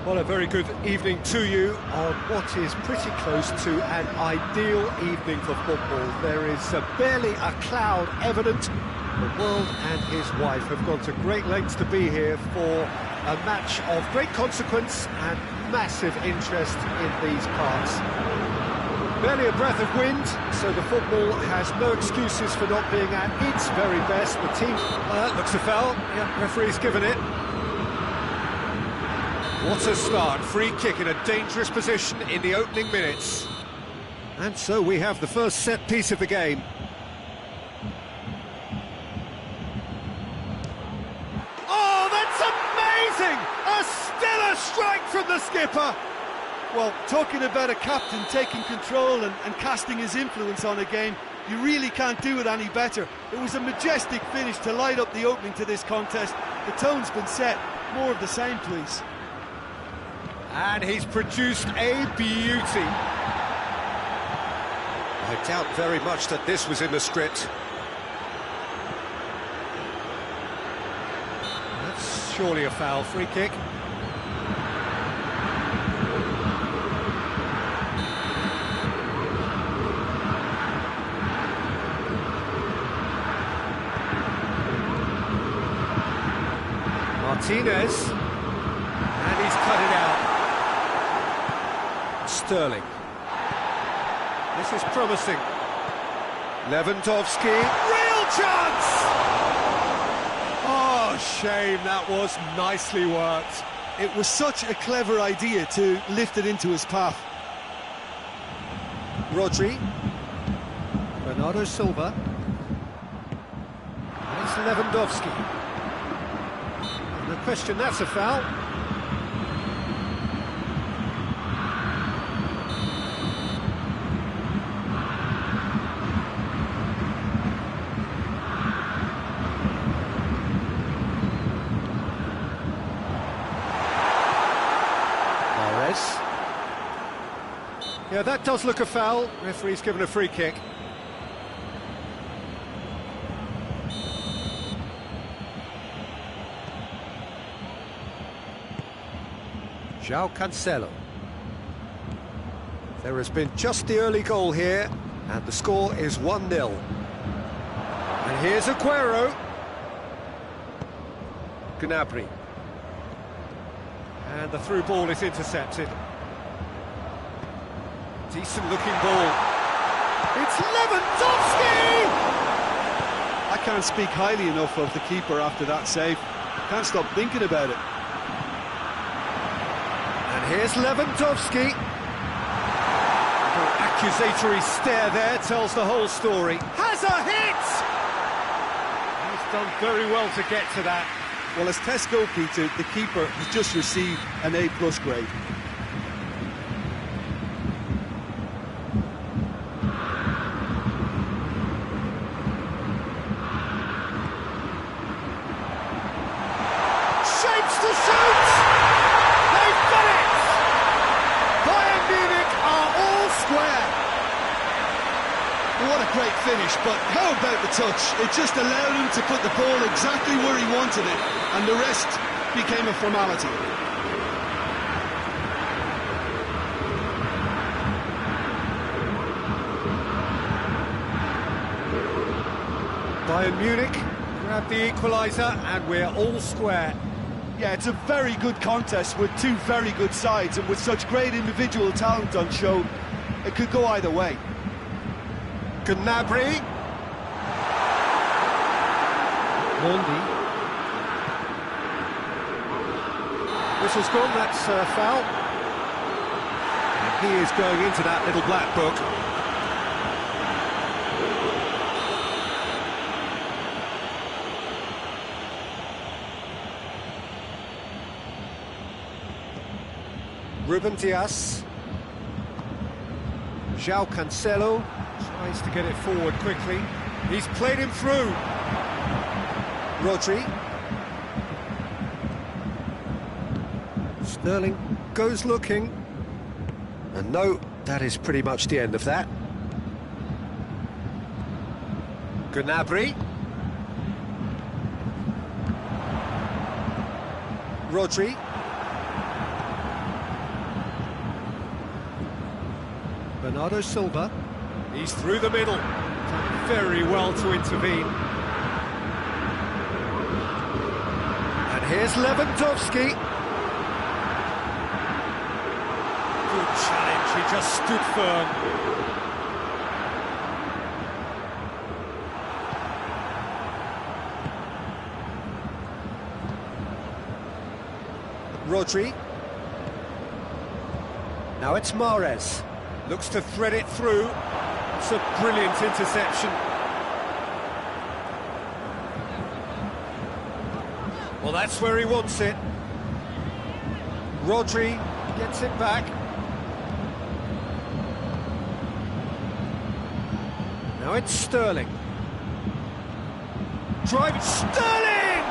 [SPEAKER 1] Well, a very good evening to you on what is pretty close to an ideal evening for football. There is barely a cloud evident. The world and his wife have gone to great lengths to be here for a match of great consequence and massive interest in these parts. Barely a breath of wind, so the football has no excuses for not being at its very best. The team looks a foul. Yeah, referee's given it. What a start, free kick in a dangerous position in the opening minutes. And so we have the first set piece of the game. Oh, that's amazing! A stellar strike from the skipper!
[SPEAKER 2] Well, talking about a captain taking control and casting his influence on a game, you really can't do it any better. It was a majestic finish to light up the opening to this contest. The tone's been set. More of the same, please.
[SPEAKER 1] And he's produced a beauty. I doubt very much that this was in the script. That's surely a foul, free kick. Martinez, and he's cut it out. Sterling. This is promising. Lewandowski, real chance! Oh, shame, that was nicely worked.
[SPEAKER 2] It was such a clever idea to lift it into his path.
[SPEAKER 1] Rodri. Bernardo Silva. And it's Lewandowski. No question, that's a foul. Yeah, that does look a foul. Referee's given a free kick. João Cancelo. There has been just the early goal here, and the score is 1-0. And here's Aguero. Gnabry. And the through ball is intercepted. Decent-looking ball. It's Lewandowski!
[SPEAKER 2] I can't speak highly enough of the keeper after that save. Can't stop thinking about it.
[SPEAKER 1] And here's Lewandowski. An accusatory stare there tells the whole story. Has a hit! He's done very well to get to that.
[SPEAKER 2] Well, as test goalkeeper, the keeper has just received an A+ grade.
[SPEAKER 1] Shapes to shoot! They've done it! Bayern Munich are all square.
[SPEAKER 2] What a great finish, but how about the touch? It just allowed him to put the ball exactly where he wanted it, and the rest became a formality.
[SPEAKER 1] Bayern Munich grab the equaliser, and we're all square.
[SPEAKER 2] Yeah, it's a very good contest with two very good sides, and with such great individual talent on show, it could go either way.
[SPEAKER 1] Gnabry. Mondi. Whistle's gone, that's a foul. And he is going into that little black book. Ruben Dias. João Cancelo tries to get it forward quickly. He's played him through. Rodri. Sterling goes looking. And no, that is pretty much the end of that. Gnabry. Rodri. Bernardo Silva. He's through the middle. Done very well to intervene. And here's Lewandowski. Good challenge, he just stood firm. Rodri. Now it's Mahrez. Looks to thread it through. It's a brilliant interception. Well, that's where he wants it. Rodri gets it back. Now it's Sterling. Drive Sterling!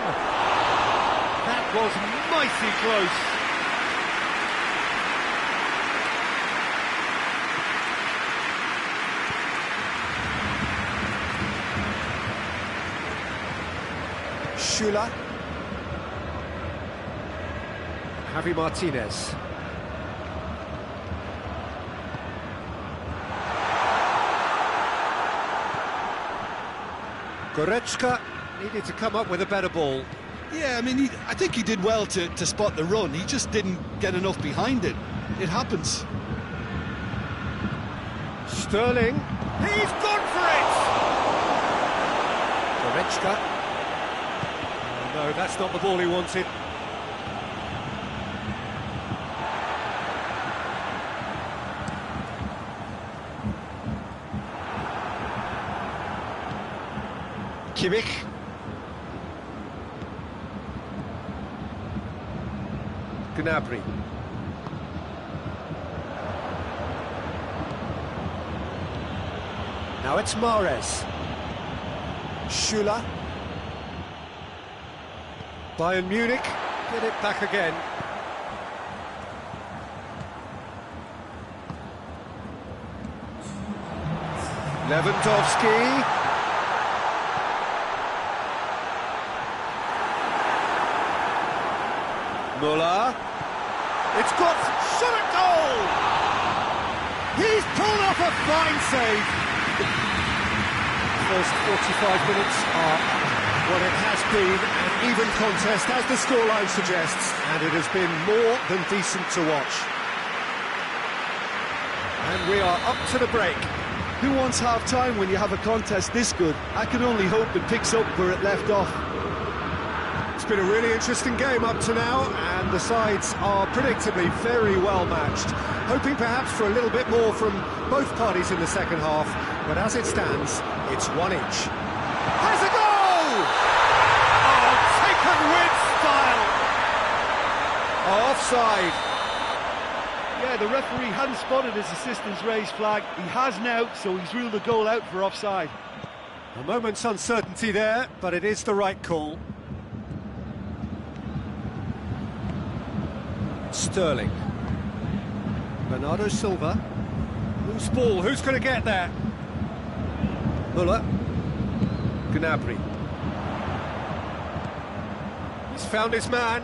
[SPEAKER 1] That was mighty close. Schüller. Javi Martinez. Goretzka needed to come up with a better ball.
[SPEAKER 2] Yeah, I mean, I think he did well to spot the run. He just didn't get enough behind it. It happens.
[SPEAKER 1] Sterling. He's gone for it! Goretzka. Oh, no, that's not the ball he wanted. Kimmich. Gnabry. Now it's Mahrez. Schüller. Bayern Munich get it back again. Lewandowski. Müller. It's got shot at goal! He's pulled off a fine save. First 45 minutes are what it has been, an even contest, as the scoreline suggests, and it has been more than decent to watch. And we are up to the break.
[SPEAKER 2] Who wants half-time when you have a contest this good? I can only hope it picks up where it left off.
[SPEAKER 1] It's been a really interesting game up to now, and the sides are predictably very well matched. Hoping perhaps for a little bit more from both parties in the second half, but as it stands, it's 1 each. Has a goal! Oh, taken with style! Offside.
[SPEAKER 2] Yeah, the referee hadn't spotted his assistant's raised flag. He has now, so he's ruled the goal out for offside.
[SPEAKER 1] A moment's uncertainty there, but it is the right call. Sterling. Bernardo Silva. Loose ball, who's going to get there? Müller. Gnabry. He's found his man.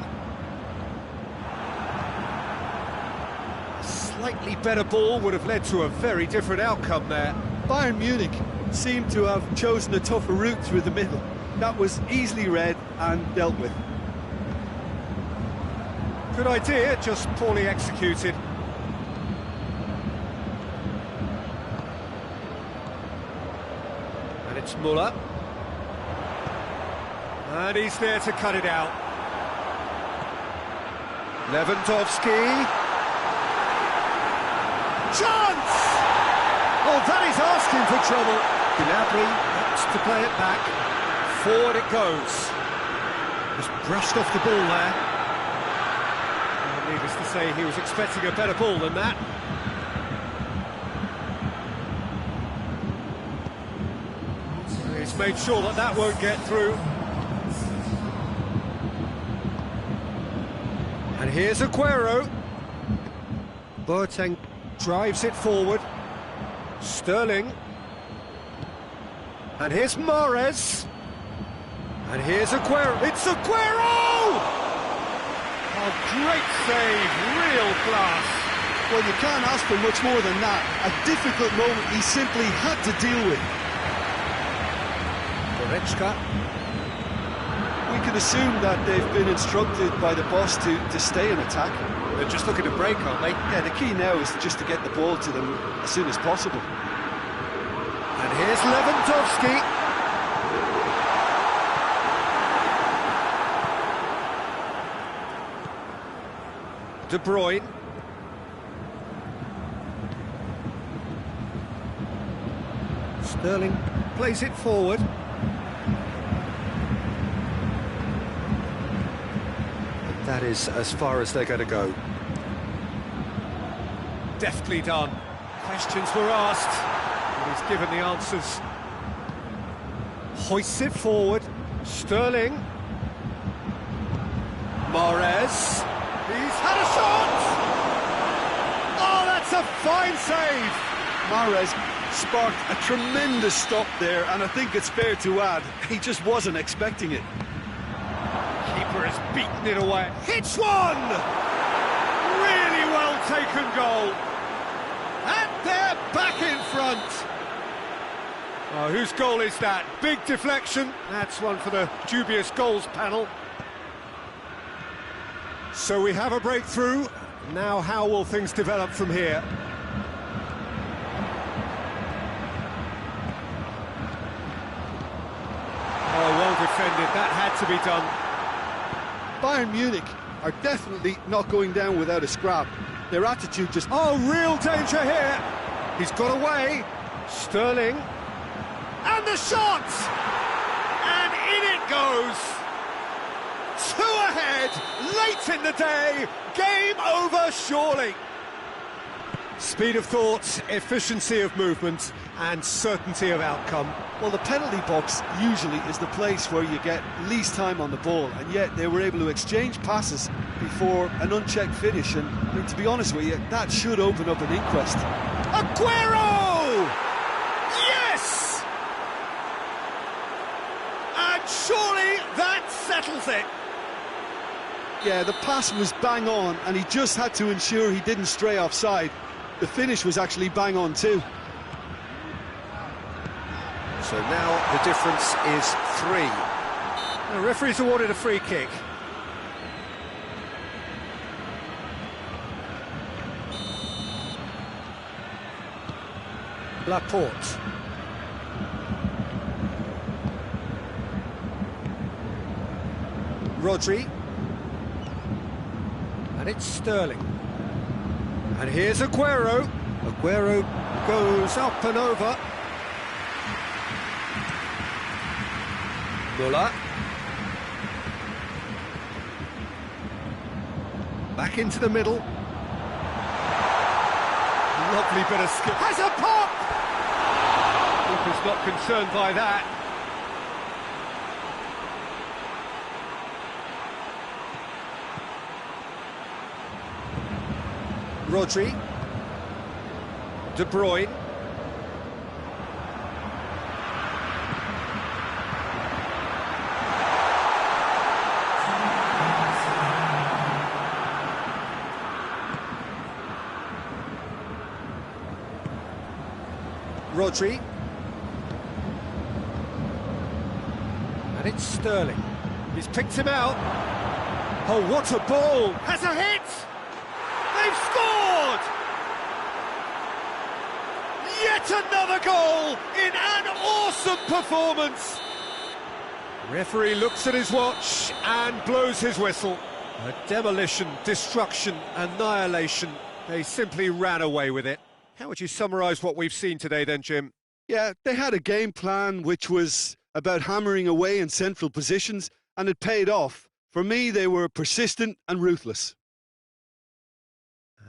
[SPEAKER 1] A slightly better ball would have led to a very different outcome there.
[SPEAKER 2] Bayern Munich seemed to have chosen a tougher route through the middle. That was easily read and dealt with.
[SPEAKER 1] Good idea, just poorly executed. And it's Müller. And he's there to cut it out. Lewandowski. Chance! Oh, that is asking for trouble. Gnabry wants to play it back. Forward it goes. Just brushed off the ball there. Needless to say, he was expecting a better ball than that. He's made sure that that won't get through. And here's Aguero. Boateng drives it forward. Sterling. And here's Mahrez. And here's Aguero. It's Aguero! Oh, great save, real class.
[SPEAKER 2] Well, you can't ask for much more than that. A difficult moment he simply had to deal with.
[SPEAKER 1] Goretzka.
[SPEAKER 2] We can assume that they've been instructed by the boss to stay in attack.
[SPEAKER 1] They're just looking to break, aren't they?
[SPEAKER 2] Yeah, the key now is just to get the ball to them as soon as possible.
[SPEAKER 1] And here's Lewandowski. De Bruyne. Sterling plays it forward. And that is as far as they're going to go. Deftly done. Questions were asked, and he's given the answers. Hoists it forward. Sterling. Mahrez. He's had a shot! Oh, that's a fine save!
[SPEAKER 2] Mahrez sparked a tremendous stop there, and I think it's fair to add, he just wasn't expecting it.
[SPEAKER 1] Keeper has beaten it away. Hits one! Really well taken goal. And they're back in front. Oh, whose goal is that? Big deflection. That's one for the dubious goals panel. So we have a breakthrough. Now how will things develop from here? Oh, well defended. That had to be done.
[SPEAKER 2] Bayern Munich are definitely not going down without a scrap. Their attitude just...
[SPEAKER 1] Oh, real danger here. He's got away. Sterling. And the shot! And in it goes. 2 ahead, late in the day, game over surely. Speed of thought, efficiency of movement, and certainty of outcome.
[SPEAKER 2] Well, the penalty box usually is the place where you get least time on the ball, and yet they were able to exchange passes before an unchecked finish, and I mean, to be honest with you, that should open up an inquest.
[SPEAKER 1] Aguero! Yes! And surely that settles it.
[SPEAKER 2] Yeah, the pass was bang on, and he just had to ensure he didn't stray offside. The finish was actually bang on too.
[SPEAKER 1] So now the difference is 3. The referee's awarded a free kick. Laporte. Rodri. And it's Sterling. And here's Aguero. Aguero goes up and over. Muller. Back into the middle. Lovely bit of skill. Has a pop! Keeper's not concerned by that. Rodri. De Bruyne. Rodri. And it's Sterling. He's picked him out. Oh, what a ball! Has a hit! They've scored! Yet another goal in an awesome performance! Referee looks at his watch and blows his whistle. A demolition, destruction, annihilation. They simply ran away with it. How would you summarise what we've seen today then, Jim?
[SPEAKER 2] Yeah, they had a game plan which was about hammering away in central positions, and it paid off. For me, they were persistent and ruthless.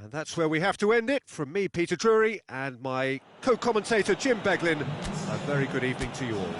[SPEAKER 1] And that's where we have to end it. From me, Peter Drury, and my co-commentator, Jim Beglin, a very good evening to you all.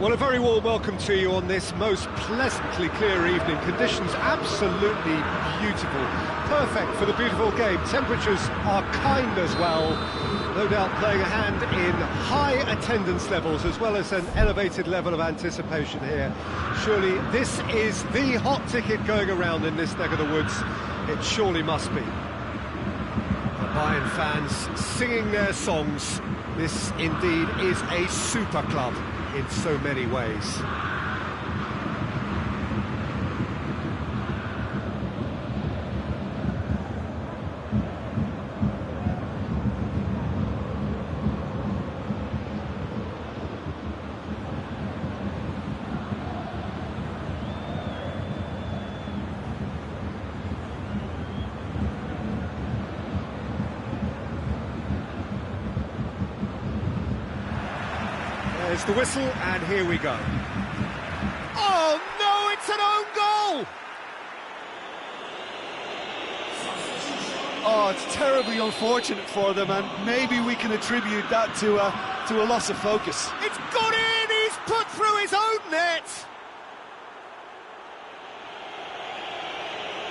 [SPEAKER 1] Well, a very warm welcome to you on this most pleasantly clear evening. Conditions absolutely beautiful. Perfect for the beautiful game. Temperatures are kind as well. No doubt playing a hand in high attendance levels as well as an elevated level of anticipation here. Surely this is the hot ticket going around in this neck of the woods. It surely must be. The Bayern fans singing their songs. This indeed is a super club in so many ways. There's the whistle, and here we go. Oh no, it's an own goal!
[SPEAKER 2] Oh, it's terribly unfortunate for them, and maybe we can attribute that to a loss of focus.
[SPEAKER 1] It's got in! He's put through his own net!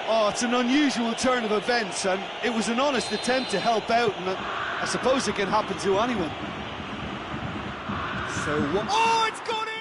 [SPEAKER 2] Oh, it's an unusual turn of events, and it was an honest attempt to help out, and I suppose it can happen to anyone.
[SPEAKER 1] So what? Oh, it's gone in!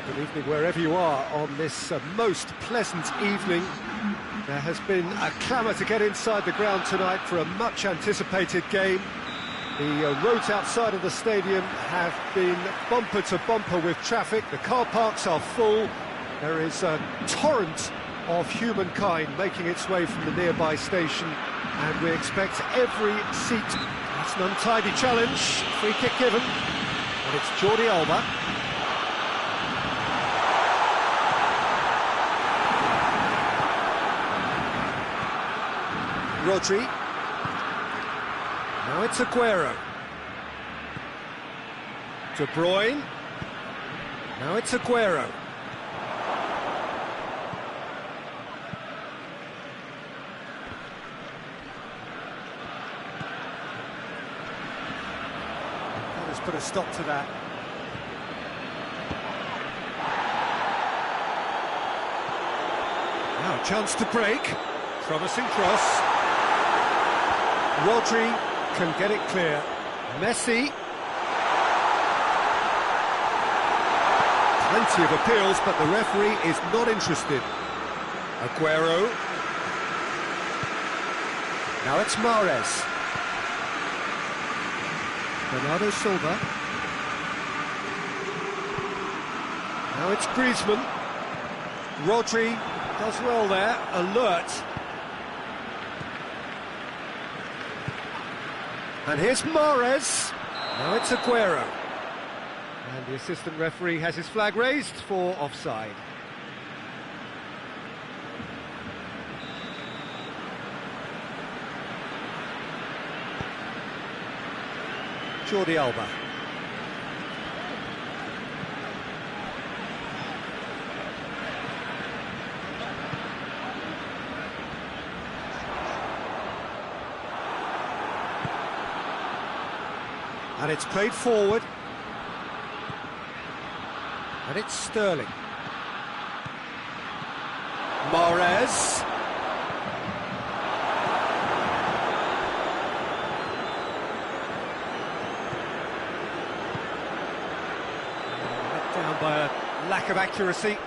[SPEAKER 1] Good evening wherever you are on this most pleasant evening. There has been a clamour to get inside the ground tonight for a much anticipated game. The roads outside of the stadium have been bumper to bumper with traffic. The car parks are full. There is a torrent of humankind making its way from the nearby station, and we expect every seat That's an untidy challenge. Free kick given. And it's Jordi Alba. Rodri. Now it's Aguero. De Bruyne. Now it's Aguero. Let's put a stop to that. Now a chance to break. Promising cross. Rodri can get it clear. Messi. Plenty of appeals, but the referee is not interested. Aguero. Now it's Mahrez. Bernardo Silva. Now it's Griezmann. Rodri does well there, alert. And here's Mahrez. Now it's Aguero. And the assistant referee has his flag raised for offside. Jordi Alba. And it's played forward. And it's Sterling. Mahrez. Let down by a lack of accuracy.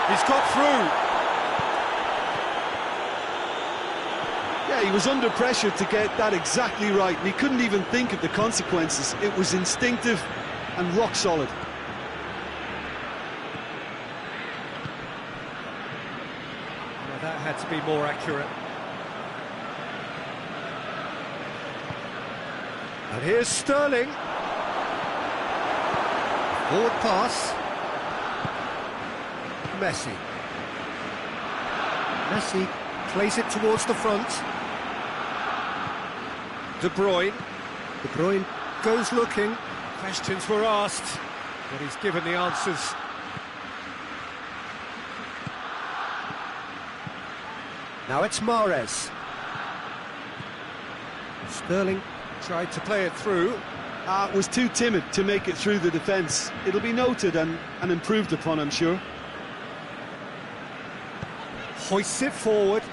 [SPEAKER 1] He's got through.
[SPEAKER 2] Yeah, he was under pressure to get that exactly right, and he couldn't even think of the consequences. It was instinctive and rock solid.
[SPEAKER 1] Well, that had to be more accurate. And here's Sterling. Forward pass. Messi. Messi plays it towards the front. De Bruyne. De Bruyne goes looking. Questions were asked, but he's given the answers. Now it's Mahrez. Sterling tried to play it through.
[SPEAKER 2] Was too timid to make it through the defence. It'll be noted and improved upon, I'm sure.
[SPEAKER 1] Hoists it forward.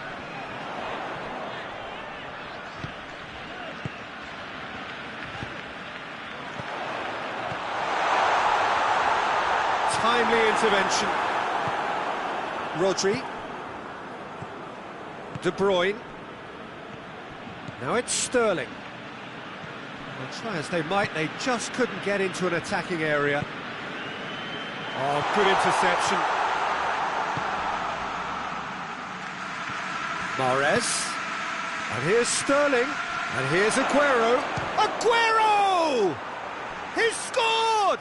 [SPEAKER 1] Timely intervention. Rodri. De Bruyne. Now it's Sterling. Well, try as they might, they just couldn't get into an attacking area. Oh, good interception. Mahrez. And here's Sterling. And here's Aguero. Aguero! He's scored!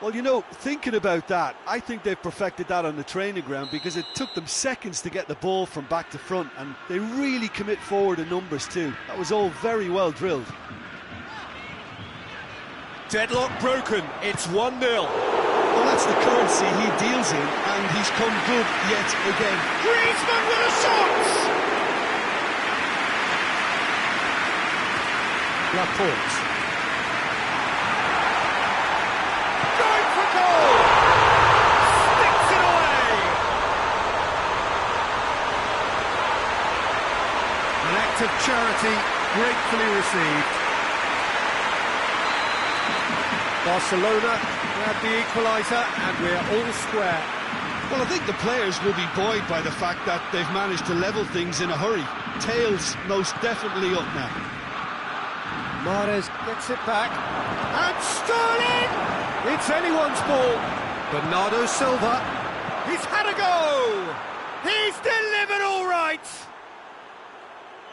[SPEAKER 2] Well, you know, thinking about that, I think they've perfected that on the training ground, because it took them seconds to get the ball from back to front, and they really commit forward in numbers too. That was all very well drilled.
[SPEAKER 1] Deadlock broken, it's 1-0.
[SPEAKER 2] Well, that's the currency he deals in, and he's come good yet again.
[SPEAKER 1] Griezmann with a shot! Laporte. Going for goal! Sticks it away! An act of charity gratefully received. Barcelona grab the equaliser, and we're all square.
[SPEAKER 2] Well, I think the players will be buoyed by the fact that they've managed to level things in a hurry. Tails most definitely up now.
[SPEAKER 1] Mahrez gets it back, and Sterling! It's anyone's ball. Bernardo Silva, he's had a go! He's delivered all right!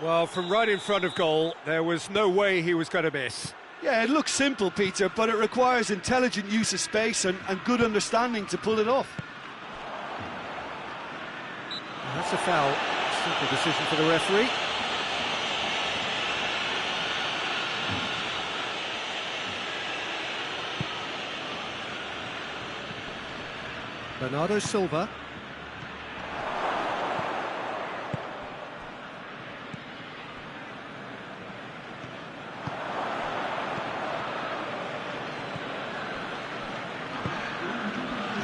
[SPEAKER 1] Well, from right in front of goal, there was no way he was going to miss.
[SPEAKER 2] Yeah, it looks simple, Peter, but it requires intelligent use of space and good understanding to pull it off.
[SPEAKER 1] That's a foul. Simple decision for the referee. Bernardo Silva.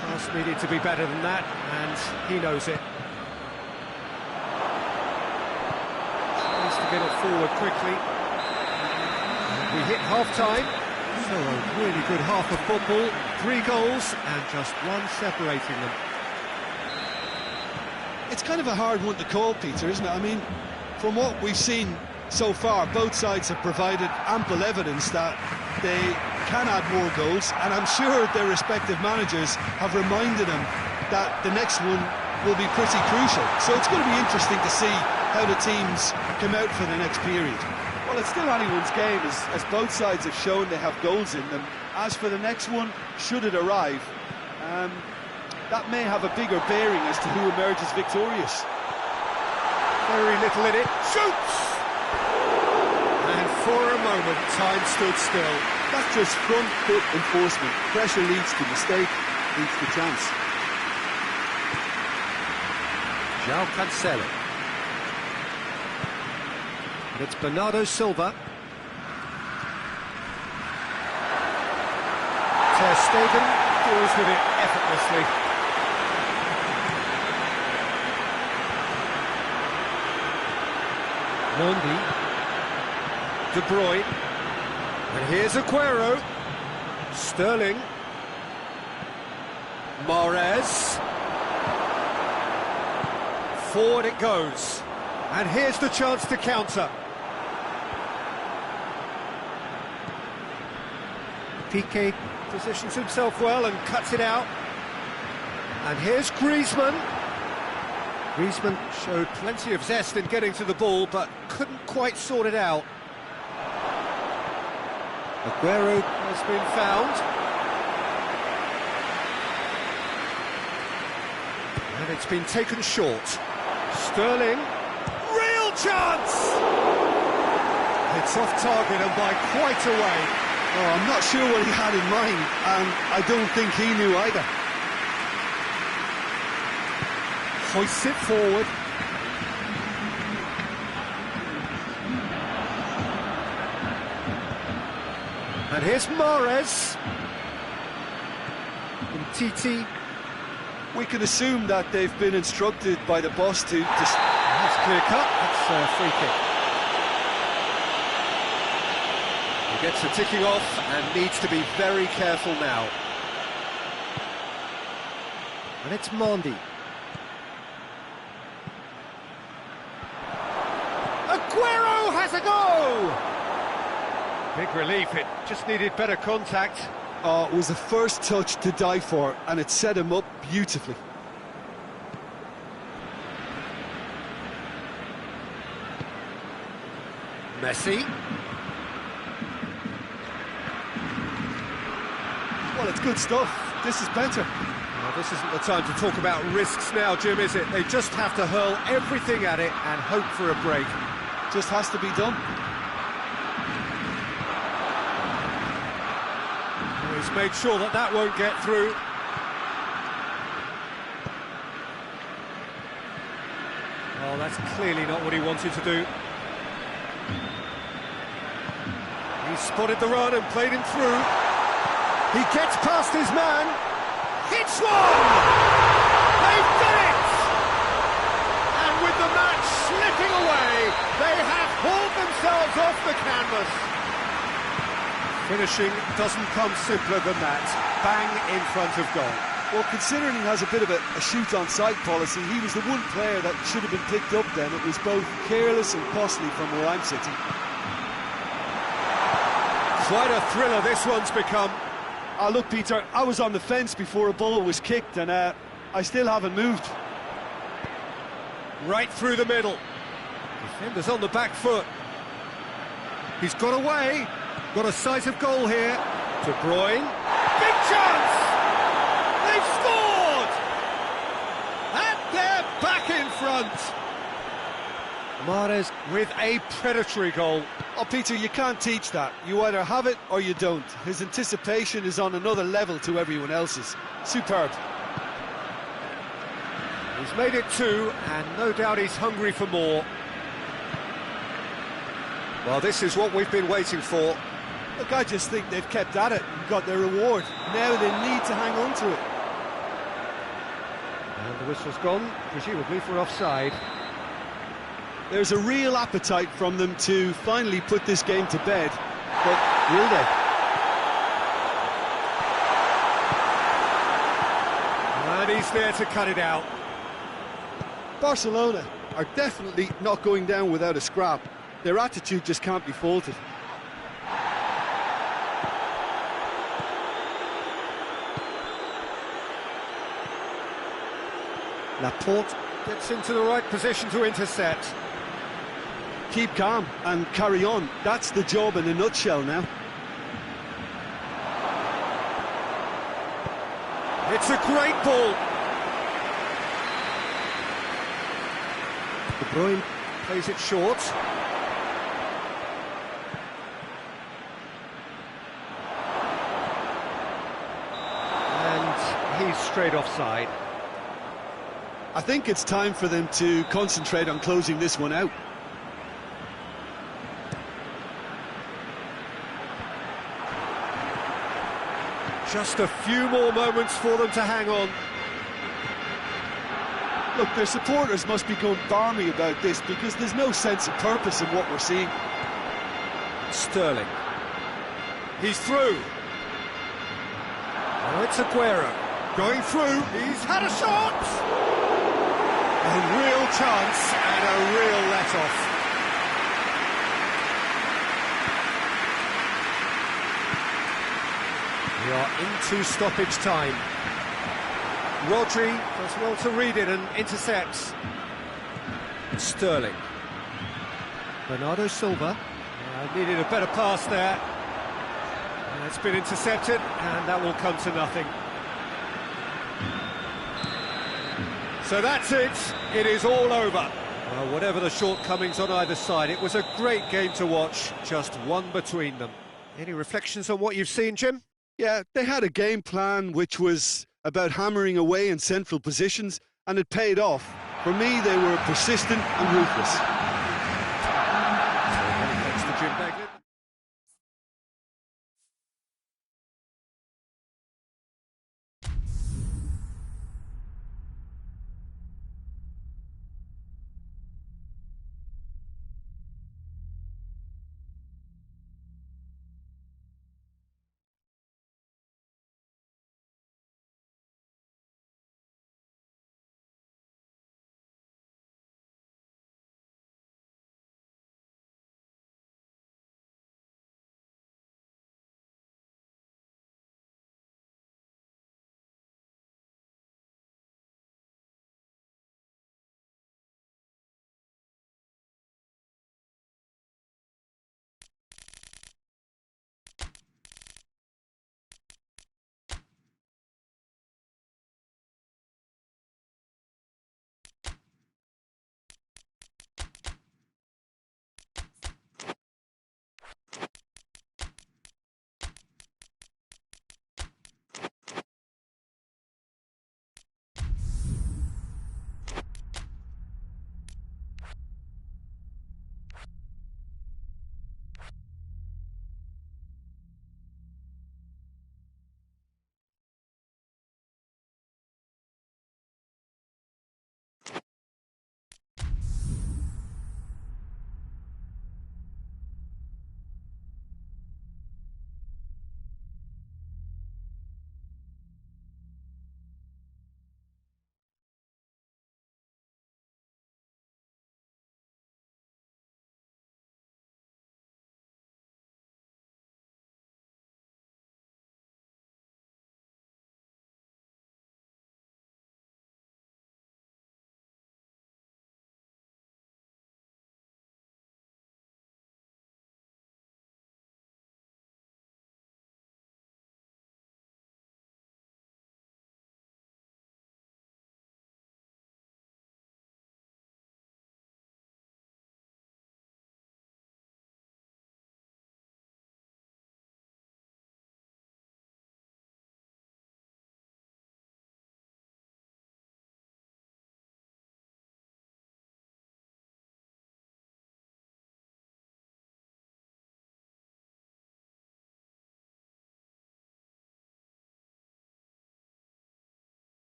[SPEAKER 1] Pass needed to be better than that, and he knows it. Needs to get it forward quickly. We hit half-time. So a really good half of football, 3 goals and just one separating them.
[SPEAKER 2] It's kind of a hard one to call, Peter, isn't it? I mean, from what we've seen so far, both sides have provided ample evidence that they can add more goals, and I'm sure their respective managers have reminded them that the next one will be pretty crucial. So it's going to be interesting to see how the teams come out for the next period. Well, it's still anyone's game, as both sides have shown they have goals in them. As for the next one, should it arrive, that may have a bigger bearing as to who emerges victorious.
[SPEAKER 1] Very little in it. Shoots! And for a moment, time stood still.
[SPEAKER 2] That's just front foot enforcement. Pressure leads to mistake, leads to chance.
[SPEAKER 1] João Cancelo. And it's Bernardo Silva. Ter Stegen deals with it effortlessly. Mendy. De Bruyne. And here's Aguero. Sterling. Mahrez. Forward it goes. And here's the chance to counter. Piqué positions himself well and cuts it out. And here's Griezmann. Griezmann showed plenty of zest in getting to the ball, but couldn't quite sort it out. Aguero has been found. And it's been taken short. Sterling. Real chance! It's off target and by quite a way.
[SPEAKER 2] Oh, I'm not sure what he had in mind, and I don't think he knew either.
[SPEAKER 1] Hoists it forward. And here's Mahrez. And Titi.
[SPEAKER 2] We can assume that they've been instructed by the boss to...
[SPEAKER 1] That's clear cut. That's a free kick. He gets the ticking off and needs to be very careful now. And it's Mendy. Aguero has a go! Big relief, it just needed better contact.
[SPEAKER 2] Oh, it was the first touch to die for, and it set him up beautifully.
[SPEAKER 1] Messi.
[SPEAKER 2] Well, it's good stuff. This is better.
[SPEAKER 1] Well, this isn't the time to talk about risks now, Jim, is it? They just have to hurl everything at it and hope for a break.
[SPEAKER 2] Just has to be done.
[SPEAKER 1] He's made sure that that won't get through. Oh, that's clearly not what he wanted to do. He spotted the run and played him through. He gets past his man. Hits one! They've done it! And with the match slipping away, they have hauled themselves off the canvas. Finishing doesn't come simpler than that. Bang in front of goal.
[SPEAKER 2] Well, considering he has a bit of a shoot-on-sight policy, he was the one player that should have been picked up then. It was both careless and costly from where I'm sitting.
[SPEAKER 1] Quite a thriller this one's become.
[SPEAKER 2] Oh, look, Peter, I was on the fence before a ball was kicked, and I still haven't moved.
[SPEAKER 1] Right through the middle. Defenders on the back foot. He's got away. Got a sight of goal here. De Bruyne. Big chance! They've scored! And they're back in front. Mahrez with a predatory goal.
[SPEAKER 2] Oh, Peter, you can't teach that. You either have it or you don't. His anticipation is on another level to everyone else's. Superb.
[SPEAKER 1] He's made it 2, and no doubt he's hungry for more. Well, this is what we've been waiting for.
[SPEAKER 2] Look, I just think they've kept at it and got their reward. Now they need to hang on to it.
[SPEAKER 1] And the whistle's gone, presumably for offside.
[SPEAKER 2] There's a real appetite from them to finally put this game to bed, but will they?
[SPEAKER 1] And he's there to cut it out.
[SPEAKER 2] Barcelona are definitely not going down without a scrap. Their attitude just can't be faulted.
[SPEAKER 1] Laporte gets into the right position to intercept.
[SPEAKER 2] Keep calm and carry on. That's the job in a nutshell now.
[SPEAKER 1] It's a great ball. De Bruyne plays it short. And he's straight offside.
[SPEAKER 2] I think it's time for them to concentrate on closing this one out.
[SPEAKER 1] Just a few more moments for them to hang on.
[SPEAKER 2] Look, their supporters must be going balmy about this because there's no sense of purpose in what we're seeing.
[SPEAKER 1] Sterling. He's through. Oh, it's Aguero. Going through. He's had a shot! A real chance and a real let-off. We are into stoppage time. Rodri does well to read it and intercepts. Sterling. Bernardo Silva. Needed a better pass there. And it's been intercepted, and that will come to nothing. So that's it. It is all over. Well, whatever the shortcomings on either side, it was a great game to watch. Just one between them. Any reflections on what you've seen, Jim?
[SPEAKER 2] Yeah, they had a game plan which was about hammering away in central positions, and it paid off. For me, they were persistent and ruthless.
[SPEAKER 1] Thanks to Jim Beglin.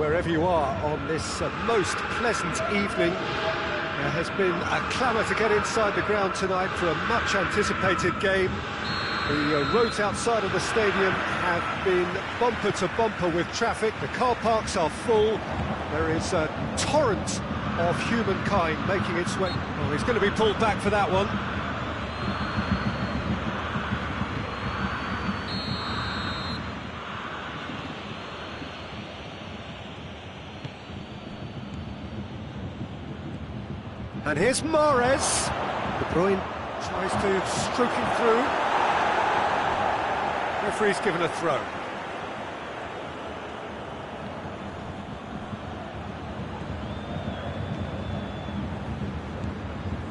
[SPEAKER 1] wherever you are on this most pleasant evening. There has been a clamour to get inside the ground tonight for a much anticipated game. The roads outside of the stadium have been bumper to bumper with traffic. The car parks are full. There is a torrent of humankind making its way. Oh, he's going to be pulled back for that one. And here's Mahrez. De Bruyne tries to stroke him through. Referee's given a throw.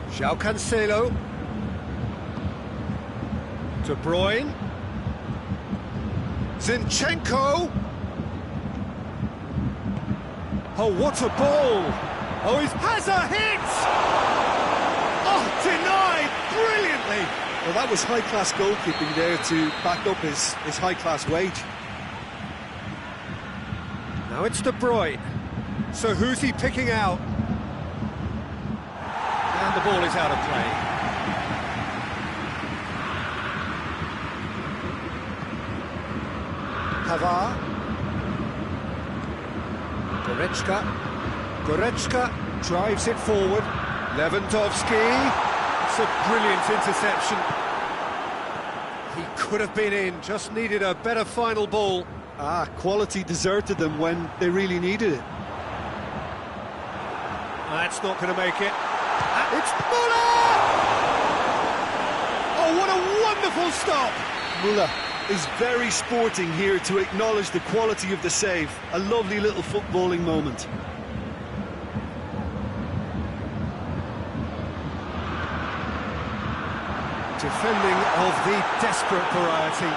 [SPEAKER 1] João Cancelo. De Bruyne. Zinchenko. Oh, what a ball! Oh, he has a hit! Oh, denied brilliantly!
[SPEAKER 2] Well, that was high-class goalkeeping there to back up his high-class wage.
[SPEAKER 1] Now it's De Bruyne. So who's he picking out? And the ball is out of play. Pavard. Goretzka drives it forward. Lewandowski. It's a brilliant interception. He could have been in, just needed a better final ball.
[SPEAKER 2] Quality deserted them when they really needed it.
[SPEAKER 1] That's not going to make it. It's Müller! Oh, what a wonderful stop!
[SPEAKER 2] Müller is very sporting here to acknowledge the quality of the save. A lovely little footballing moment.
[SPEAKER 1] Defending of the desperate variety.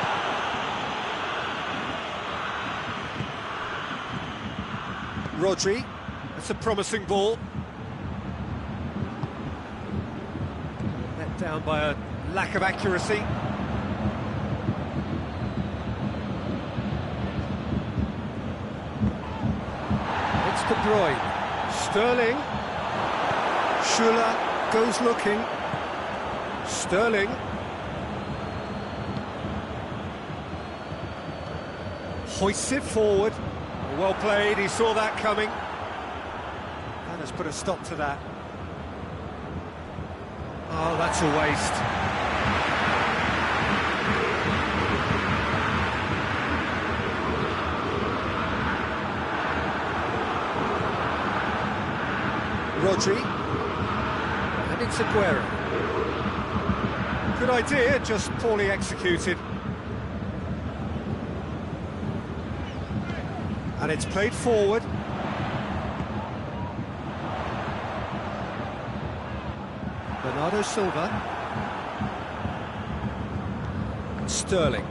[SPEAKER 1] Rodri, that's a promising ball. Let down by a lack of accuracy. It's De Bruyne. Sterling. Schüller goes looking. Sterling. Hoists it forward. Well played, he saw that coming. That has put a stop to that. Oh, that's a waste. Rodri. And it's Aguero. Good idea, just poorly executed. And it's played forward. Bernardo Silva. Sterling.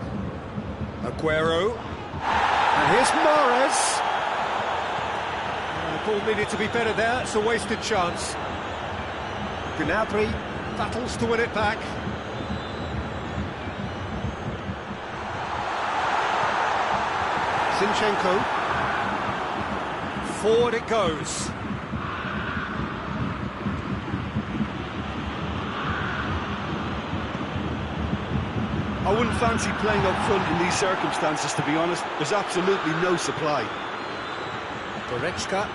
[SPEAKER 1] Aguero. And here's Mahrez. The ball needed to be better there, it's a wasted chance. Gnabry battles to win it back. Zinchenko. Forward it goes.
[SPEAKER 2] I wouldn't fancy playing up front in these circumstances, to be honest. There's absolutely no supply.
[SPEAKER 1] Goretzka.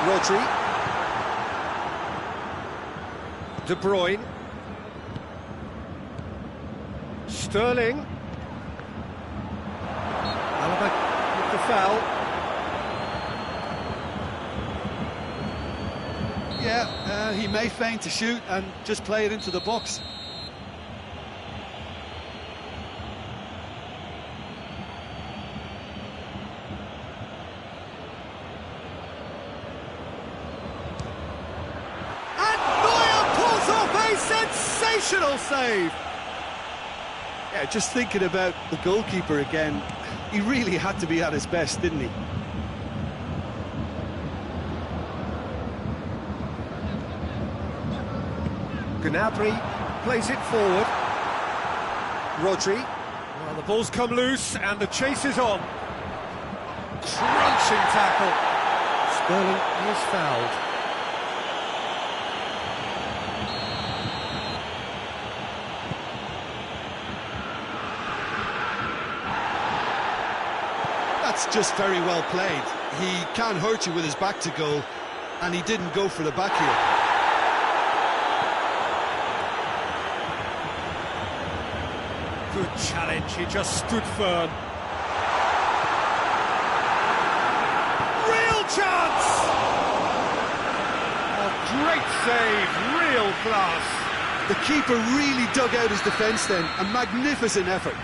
[SPEAKER 1] Rodri. De Bruyne. Sterling. Alaba with the foul.
[SPEAKER 2] Yeah, he may feign to shoot and just play it into the box.
[SPEAKER 1] And Neuer pulls off a sensational save.
[SPEAKER 2] Yeah, just thinking about the goalkeeper again, he really had to be at his best, didn't he?
[SPEAKER 1] Gnabry plays it forward. Rodri. Well, the The ball's come loose and the chase is on. Crunching tackle. Sterling is fouled.
[SPEAKER 2] That's just very well played. He can hurt you with his back to goal, and he didn't go for the back heel.
[SPEAKER 1] Good challenge, he just stood firm. Real chance! A great save, real class.
[SPEAKER 2] The keeper really dug out his defence then, a magnificent effort.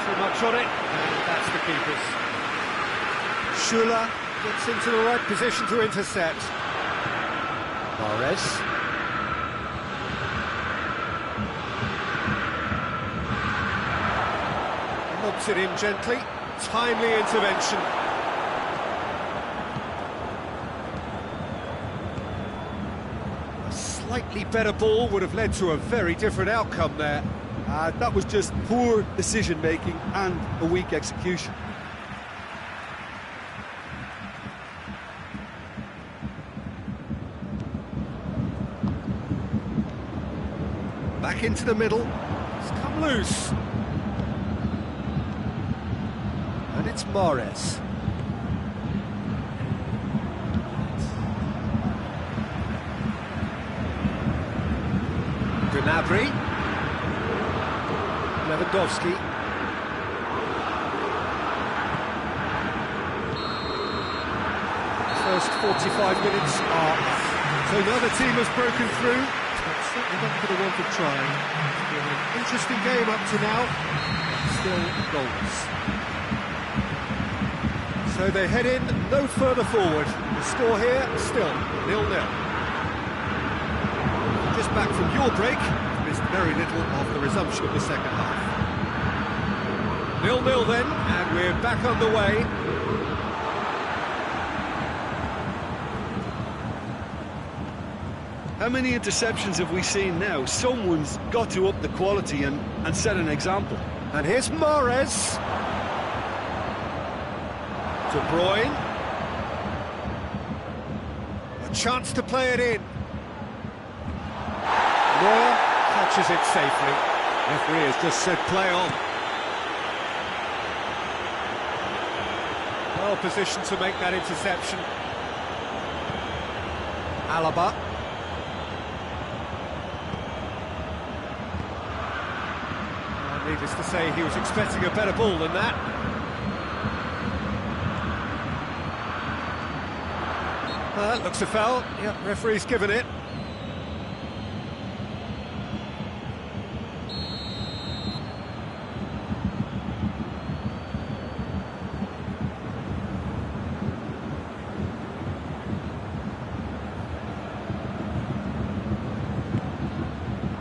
[SPEAKER 1] Too much on it, and that's the keeper's. Schüller gets into the right position to intercept. Mahrez. Lobs it in gently. Timely intervention. A slightly better ball would have led to a very different outcome there.
[SPEAKER 2] That was just poor decision-making and a weak execution.
[SPEAKER 1] Back into the middle. It's come loose. And it's Mahrez. Gnabry. Lewandowski. The first 45 minutes are up. So another team has broken through. But certainly not for the want of trying. It's been an interesting game up to now. Still goals. So they head in no further forward. The score here still 0-0. Just back from your break, missed very little of the resumption of the second half. 0-0 then, and we're back underway.
[SPEAKER 2] How many interceptions have we seen now? Someone's got to up the quality and set an example.
[SPEAKER 1] And here's Mahrez. De Bruyne. A chance to play it in. Neuer catches it safely. Referee has just said play on. Well positioned to make that interception. Alaba. Needless to say, he was expecting a better ball than that. That looks a foul. Yep, referee's given it.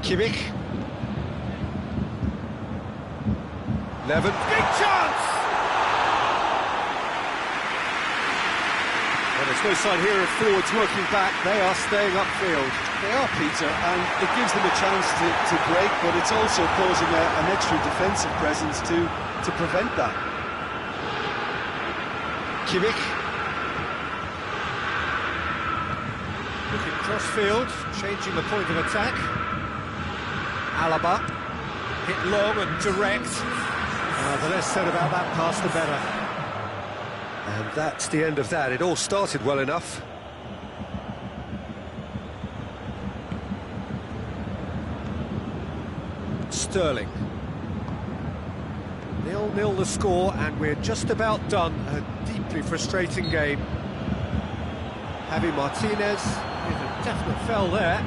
[SPEAKER 1] Kimmich. Levin, big chance! Well, there's no sign here of forwards working back, they are staying upfield.
[SPEAKER 2] They are, Peter, and it gives them a chance to break, but it's also causing an extra defensive presence to prevent that.
[SPEAKER 1] Kimmich. Looking cross-field, changing the point of attack. Alaba, hit long and direct. The less said about that pass, the better. And that's the end of that. It all started well enough. Sterling. 0-0 the score, and we're just about done. A deeply frustrating game. Javi Martinez with a definite foul there.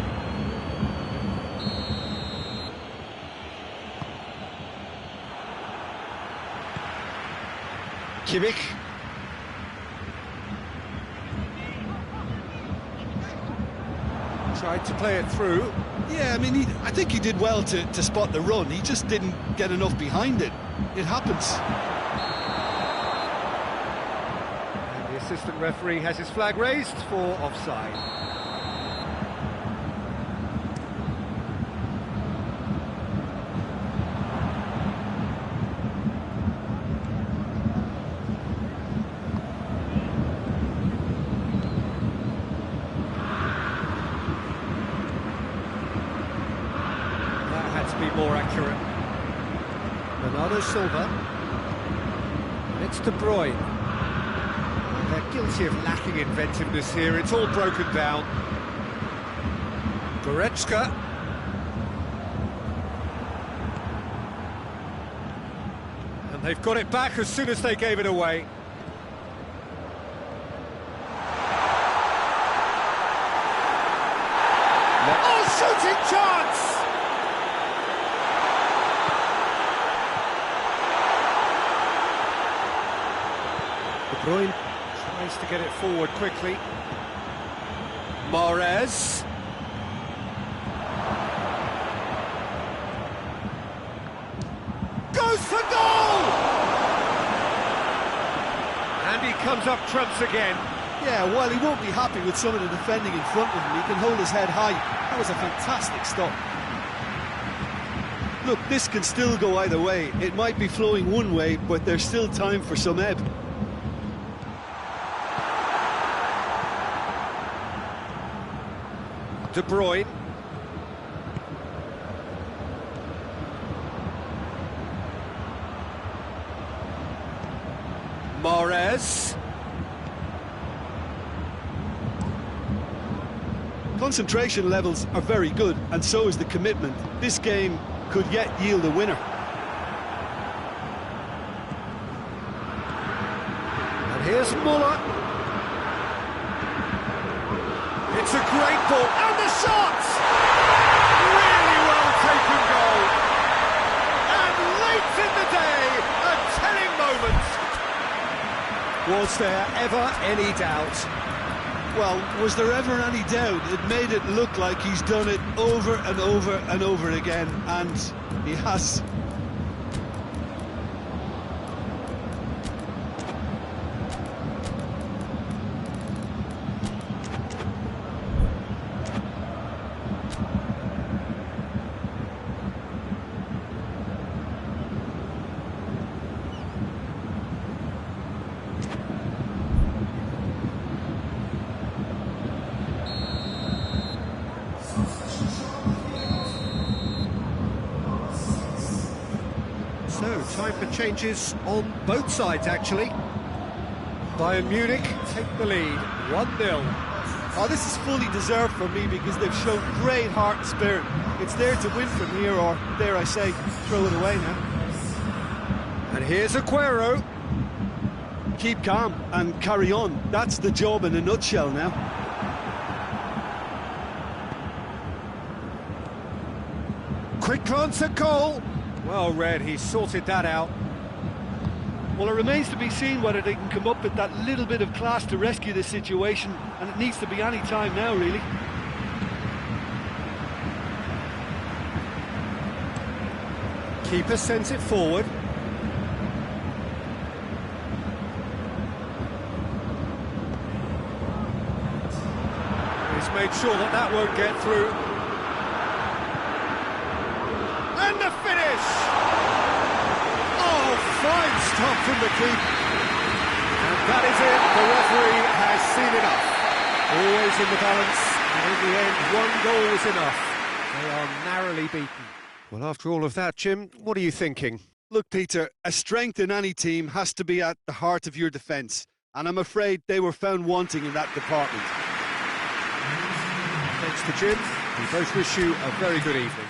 [SPEAKER 1] Kimmich. Tried to play it through.
[SPEAKER 2] Yeah, I mean, I think he did well to spot the run. He just didn't get enough behind it. It happens.
[SPEAKER 1] And assistant referee has his flag raised for offside. That had to be more accurate. Bernardo Silva. It's De Bruyne. They're guilty of lacking inventiveness here. It's all broken down. Goretzka. And they've got it back as soon as they gave it away. Oh, shooting chance! De Bruyne tries to get it forward quickly. Mahrez. Goes for goal! And he comes up trumps again.
[SPEAKER 2] Yeah, while he won't be happy with some of the defending in front of him, he can hold his head high. That was a fantastic stop. Look, this can still go either way. It might be flowing one way, but there's still time for some ebb.
[SPEAKER 1] De Bruyne. Mahrez.
[SPEAKER 2] Concentration levels are very good, and so is the commitment. This game could yet yield a winner.
[SPEAKER 1] And here's Muller. It's a great ball, and the shot! Really well taken goal. And late in the day, a telling moment. Was there ever any doubt?
[SPEAKER 2] Well, was there ever any doubt? It made it look like he's done it over and over and over again, and he has.
[SPEAKER 1] So, time for changes on both sides, actually. Bayern Munich take the lead, 1-0.
[SPEAKER 2] Oh, this is fully deserved for me because they've shown great heart and spirit. It's there to win from here, or, dare I say, throw it away now.
[SPEAKER 1] And here's Aguero.
[SPEAKER 2] Keep calm and carry on. That's the job in a nutshell now.
[SPEAKER 1] Quick glance at goal. Well read, he sorted that out.
[SPEAKER 2] Well, it remains to be seen whether they can come up with that little bit of class to rescue this situation, and it needs to be any time now, really.
[SPEAKER 1] Keeper sends it forward. He's made sure that that won't get through. And the finish! Oh, fine stuff from the keeper. And that is it, the referee has seen enough. Always in the balance, and in the end, one goal was enough. They are narrowly beaten. Well, after all of that, Jim, what are you thinking?
[SPEAKER 2] Look, Peter, a strength in any team has to be at the heart of your defence, and I'm afraid they were found wanting in that department.
[SPEAKER 1] Thanks to Jim. We both wish you a very good evening.